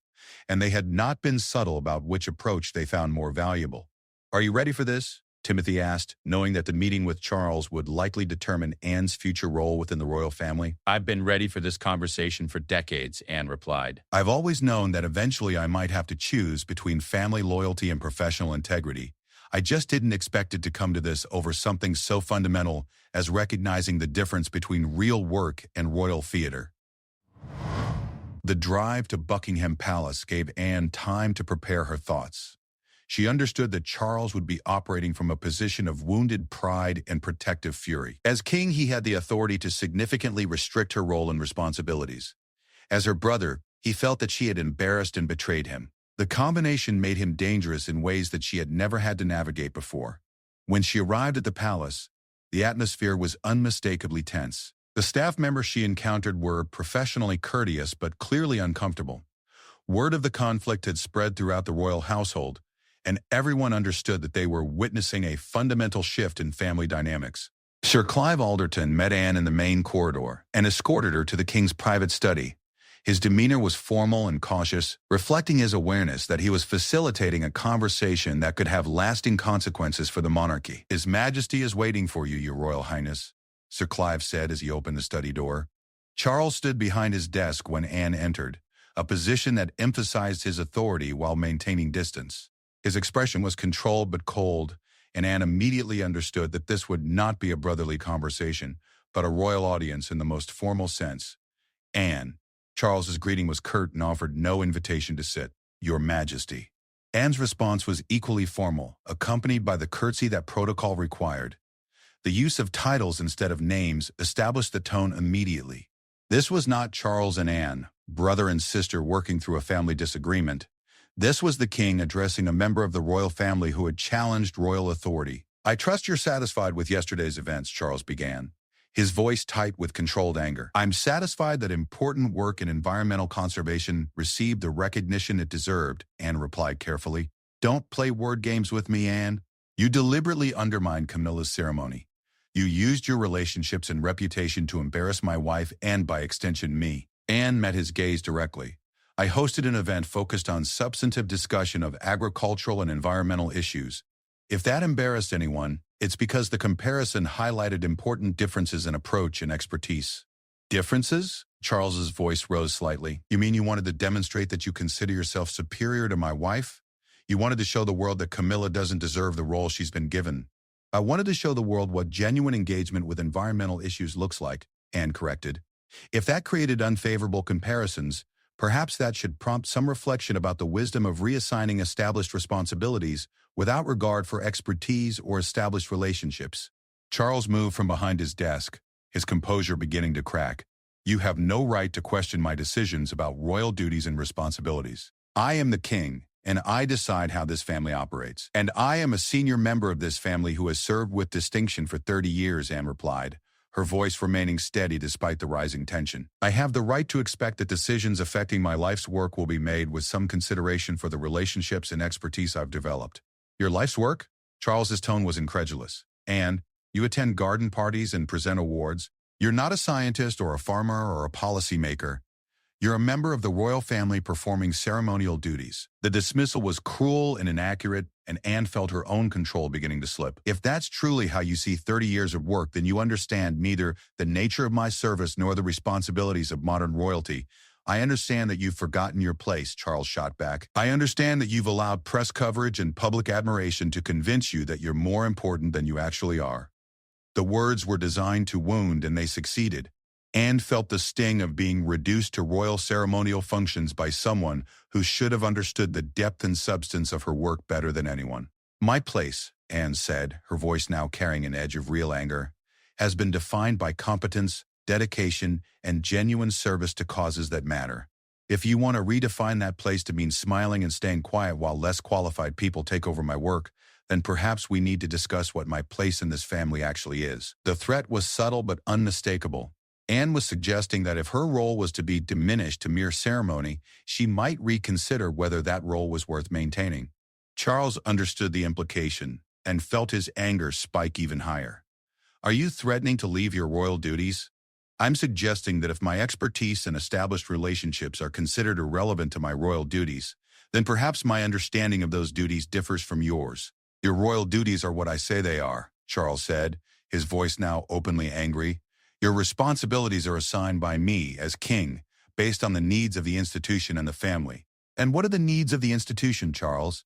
and they had not been subtle about which approach they found more valuable. "Are you ready for this?" Timothy asked, knowing that the meeting with Charles would likely determine Anne's future role within the royal family. "I've been ready for this conversation for decades," Anne replied. "I've always known that eventually I might have to choose between family loyalty and professional integrity. I just didn't expect it to come to this over something so fundamental as recognizing the difference between real work and royal theater." The drive to Buckingham Palace gave Anne time to prepare her thoughts. She understood that Charles would be operating from a position of wounded pride and protective fury. As king, he had the authority to significantly restrict her role and responsibilities. As her brother, he felt that she had embarrassed and betrayed him. The combination made him dangerous in ways that she had never had to navigate before. When she arrived at the palace, the atmosphere was unmistakably tense. The staff members she encountered were professionally courteous but clearly uncomfortable. Word of the conflict had spread throughout the royal household, and everyone understood that they were witnessing a fundamental shift in family dynamics. Sir Clive Alderton met Anne in the main corridor and escorted her to the king's private study. His demeanor was formal and cautious, reflecting his awareness that he was facilitating a conversation that could have lasting consequences for the monarchy. "His Majesty is waiting for you, Your Royal Highness," Sir Clive said as he opened the study door. Charles stood behind his desk when Anne entered, a position that emphasized his authority while maintaining distance. His expression was controlled but cold, and Anne immediately understood that this would not be a brotherly conversation, but a royal audience in the most formal sense. "Anne." Charles's greeting was curt and offered no invitation to sit. "Your Majesty." Anne's response was equally formal, accompanied by the curtsy that protocol required. The use of titles instead of names established the tone immediately. This was not Charles and Anne, brother and sister working through a family disagreement. This was the king addressing a member of the royal family who had challenged royal authority. "I trust you're satisfied with yesterday's events," Charles began, his voice tight with controlled anger. "I'm satisfied that important work in environmental conservation received the recognition it deserved," Anne replied carefully. "Don't play word games with me, Anne. You deliberately undermined Camilla's ceremony. You used your relationships and reputation to embarrass my wife and, by extension, me." Anne met his gaze directly. "I hosted an event focused on substantive discussion of agricultural and environmental issues. If that embarrassed anyone, it's because the comparison highlighted important differences in approach and expertise." "Differences?" Charles's voice rose slightly. "You mean you wanted to demonstrate that you consider yourself superior to my wife? You wanted to show the world that Camilla doesn't deserve the role she's been given." "I wanted to show the world what genuine engagement with environmental issues looks like," Anne corrected. "If that created unfavorable comparisons, perhaps that should prompt some reflection about the wisdom of reassigning established responsibilities without regard for expertise or established relationships." Charles moved from behind his desk, his composure beginning to crack. "You have no right to question my decisions about royal duties and responsibilities. I am the king, and I decide how this family operates. And I am a senior member of this family who has served with distinction for 30 years, Anne replied, her voice remaining steady despite the rising tension. "I have the right to expect that decisions affecting my life's work will be made with some consideration for the relationships and expertise I've developed." "Your life's work?" Charles's tone was incredulous. "And you attend garden parties and present awards. You're not a scientist or a farmer or a policymaker. You're a member of the royal family performing ceremonial duties." The dismissal was cruel and inaccurate, and Anne felt her own control beginning to slip. "If that's truly how you see 30 years of work, then you understand neither the nature of my service nor the responsibilities of modern royalty. I understand that you've forgotten your place," Charles shot back. "I understand that you've allowed press coverage and public admiration to convince you that you're more important than you actually are." The words were designed to wound, and they succeeded. Anne felt the sting of being reduced to royal ceremonial functions by someone who should have understood the depth and substance of her work better than anyone. "My place," Anne said, her voice now carrying an edge of real anger, "has been defined by competence, dedication, and genuine service to causes that matter. If you want to redefine that place to mean smiling and staying quiet while less qualified people take over my work, then perhaps we need to discuss what my place in this family actually is." The threat was subtle but unmistakable. Anne was suggesting that if her role was to be diminished to mere ceremony, she might reconsider whether that role was worth maintaining. Charles understood the implication and felt his anger spike even higher. "Are you threatening to leave your royal duties?" "I'm suggesting that if my expertise and established relationships are considered irrelevant to my royal duties, then perhaps my understanding of those duties differs from yours." "Your royal duties are what I say they are," Charles said, his voice now openly angry. "Your responsibilities are assigned by me, as king, based on the needs of the institution and the family." "And what are the needs of the institution, Charles?"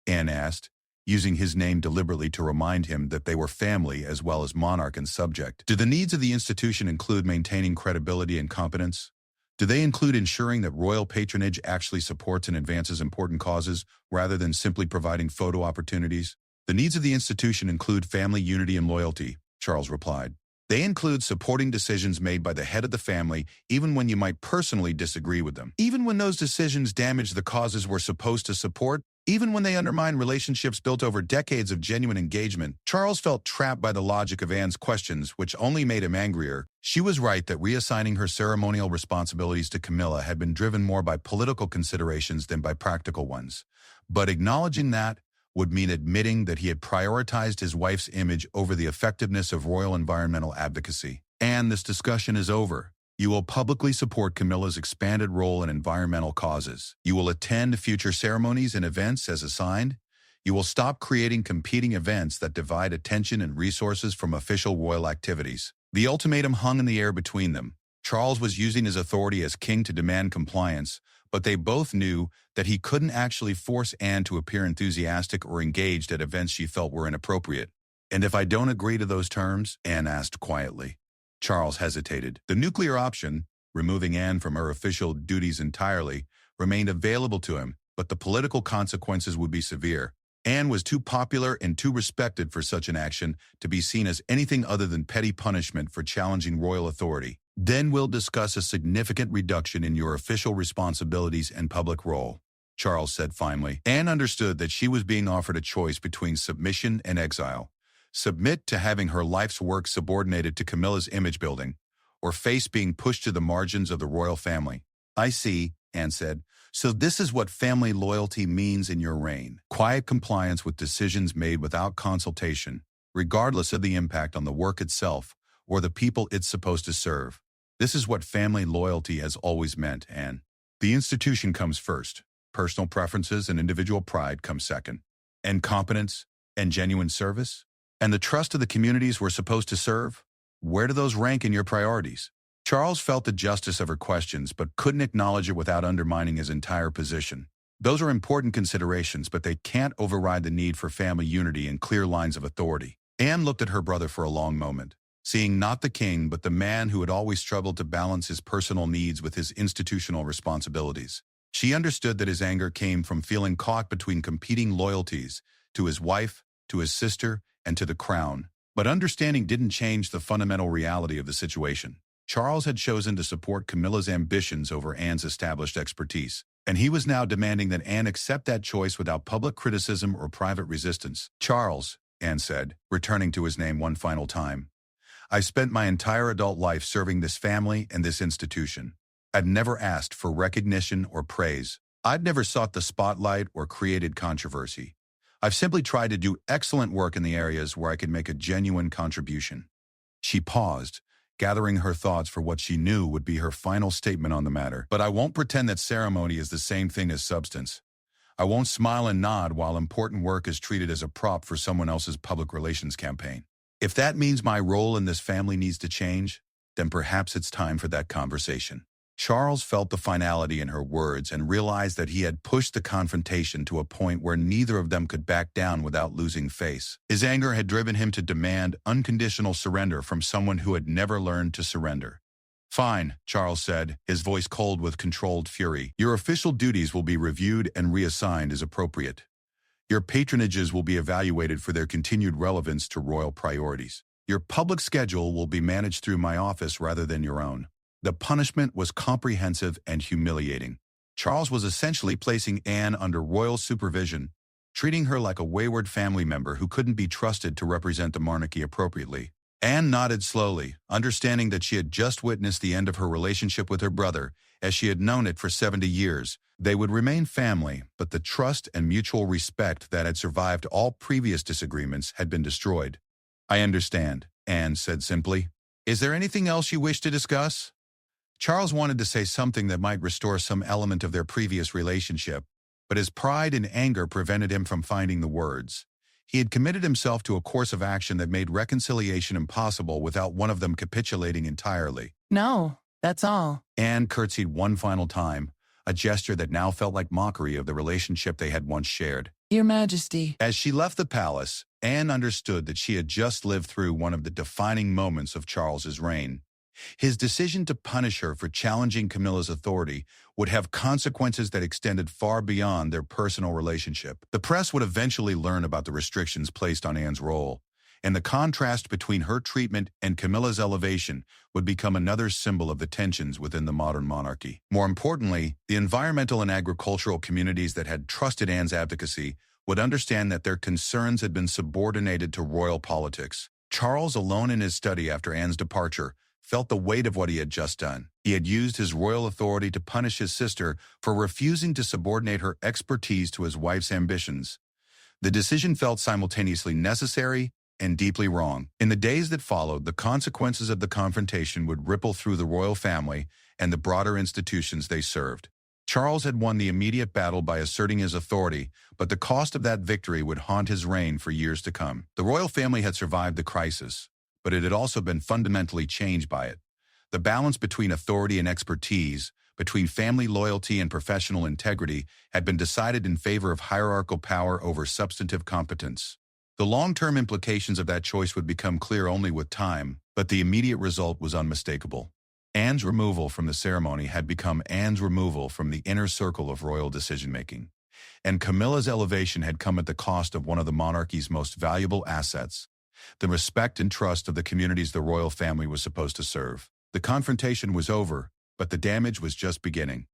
Anne asked, using his name deliberately to remind him that they were family as well as monarch and subject. "Do the needs of the institution include maintaining credibility and competence? Do they include ensuring that royal patronage actually supports and advances important causes rather than simply providing photo opportunities?" "The needs of the institution include family unity and loyalty," Charles replied. "They include supporting decisions made by the head of the family even when you might personally disagree with them. Even when those decisions damage the causes we're supposed to support, even when they undermine relationships built over decades of genuine engagement." Charles felt trapped by the logic of Anne's questions, which only made him angrier. She was right that reassigning her ceremonial responsibilities to Camilla had been driven more by political considerations than by practical ones. But acknowledging that would mean admitting that he had prioritized his wife's image over the effectiveness of royal environmental advocacy. "And this discussion is over. You will publicly support Camilla's expanded role in environmental causes. You will attend future ceremonies and events as assigned. You will stop creating competing events that divide attention and resources from official royal activities." The ultimatum hung in the air between them. Charles was using his authority as king to demand compliance, but they both knew that he couldn't actually force Anne to appear enthusiastic or engaged at events she felt were inappropriate. "And if I don't agree to those terms?" Anne asked quietly. Charles hesitated. The nuclear option, removing Anne from her official duties entirely, remained available to him, but the political consequences would be severe. Anne was too popular and too respected for such an action to be seen as anything other than petty punishment for challenging royal authority. "Then we'll discuss a significant reduction in your official responsibilities and public role." Charles said finally. Anne understood that she was being offered a choice between submission and exile. Submit to having her life's work subordinated to Camilla's image building, or face being pushed to the margins of the royal family. I see, Anne said. So this is what family loyalty means in your reign. Quiet compliance with decisions made without consultation, regardless of the impact on the work itself or the people it's supposed to serve. This is what family loyalty has always meant, Anne. The institution comes first. Personal preferences and individual pride come second. And competence and genuine service? And the trust of the communities we're supposed to serve? Where do those rank in your priorities? Charles felt the justice of her questions, but couldn't acknowledge it without undermining his entire position. Those are important considerations, but they can't override the need for family unity and clear lines of authority. Anne looked at her brother for a long moment, seeing not the king, but the man who had always struggled to balance his personal needs with his institutional responsibilities. She understood that his anger came from feeling caught between competing loyalties to his wife, to his sister, and to the crown. But understanding didn't change the fundamental reality of the situation. Charles had chosen to support Camilla's ambitions over Anne's established expertise, and he was now demanding that Anne accept that choice without public criticism or private resistance. Charles, Anne said, returning to his name one final time, I've spent my entire adult life serving this family and this institution. I've never asked for recognition or praise. I've never sought the spotlight or created controversy. I've simply tried to do excellent work in the areas where I could make a genuine contribution. She paused, gathering her thoughts for what she knew would be her final statement on the matter. But I won't pretend that ceremony is the same thing as substance. I won't smile and nod while important work is treated as a prop for someone else's public relations campaign. If that means my role in this family needs to change, then perhaps it's time for that conversation. Charles felt the finality in her words and realized that he had pushed the confrontation to a point where neither of them could back down without losing face. His anger had driven him to demand unconditional surrender from someone who had never learned to surrender. Fine, Charles said, his voice cold with controlled fury. Your official duties will be reviewed and reassigned as appropriate. Your patronages will be evaluated for their continued relevance to royal priorities. Your public schedule will be managed through my office rather than your own. The punishment was comprehensive and humiliating. Charles was essentially placing Anne under royal supervision, treating her like a wayward family member who couldn't be trusted to represent the monarchy appropriately. Anne nodded slowly, understanding that she had just witnessed the end of her relationship with her brother, as she had known it for 70 years. They would remain family, but the trust and mutual respect that had survived all previous disagreements had been destroyed. I understand, Anne said simply. Is there anything else you wish to discuss? Charles wanted to say something that might restore some element of their previous relationship, but his pride and anger prevented him from finding the words. He had committed himself to a course of action that made reconciliation impossible without one of them capitulating entirely. No, that's all. Anne curtsied one final time, a gesture that now felt like mockery of the relationship they had once shared. Your Majesty. As she left the palace, Anne understood that she had just lived through one of the defining moments of Charles's reign. His decision to punish her for challenging Camilla's authority would have consequences that extended far beyond their personal relationship. The press would eventually learn about the restrictions placed on Anne's role, and the contrast between her treatment and Camilla's elevation would become another symbol of the tensions within the modern monarchy. More importantly, the environmental and agricultural communities that had trusted Anne's advocacy would understand that their concerns had been subordinated to royal politics. Charles, alone in his study after Anne's departure, felt the weight of what he had just done. He had used his royal authority to punish his sister for refusing to subordinate her expertise to his wife's ambitions. The decision felt simultaneously necessary and deeply wrong. In the days that followed, the consequences of the confrontation would ripple through the royal family and the broader institutions they served. Charles had won the immediate battle by asserting his authority, but the cost of that victory would haunt his reign for years to come. The royal family had survived the crisis, but it had also been fundamentally changed by it. The balance between authority and expertise, between family loyalty and professional integrity, had been decided in favor of hierarchical power over substantive competence. The long-term implications of that choice would become clear only with time, but the immediate result was unmistakable. Anne's removal from the ceremony had become Anne's removal from the inner circle of royal decision-making. And Camilla's elevation had come at the cost of one of the monarchy's most valuable assets, the respect and trust of the communities the royal family was supposed to serve. The confrontation was over, but the damage was just beginning.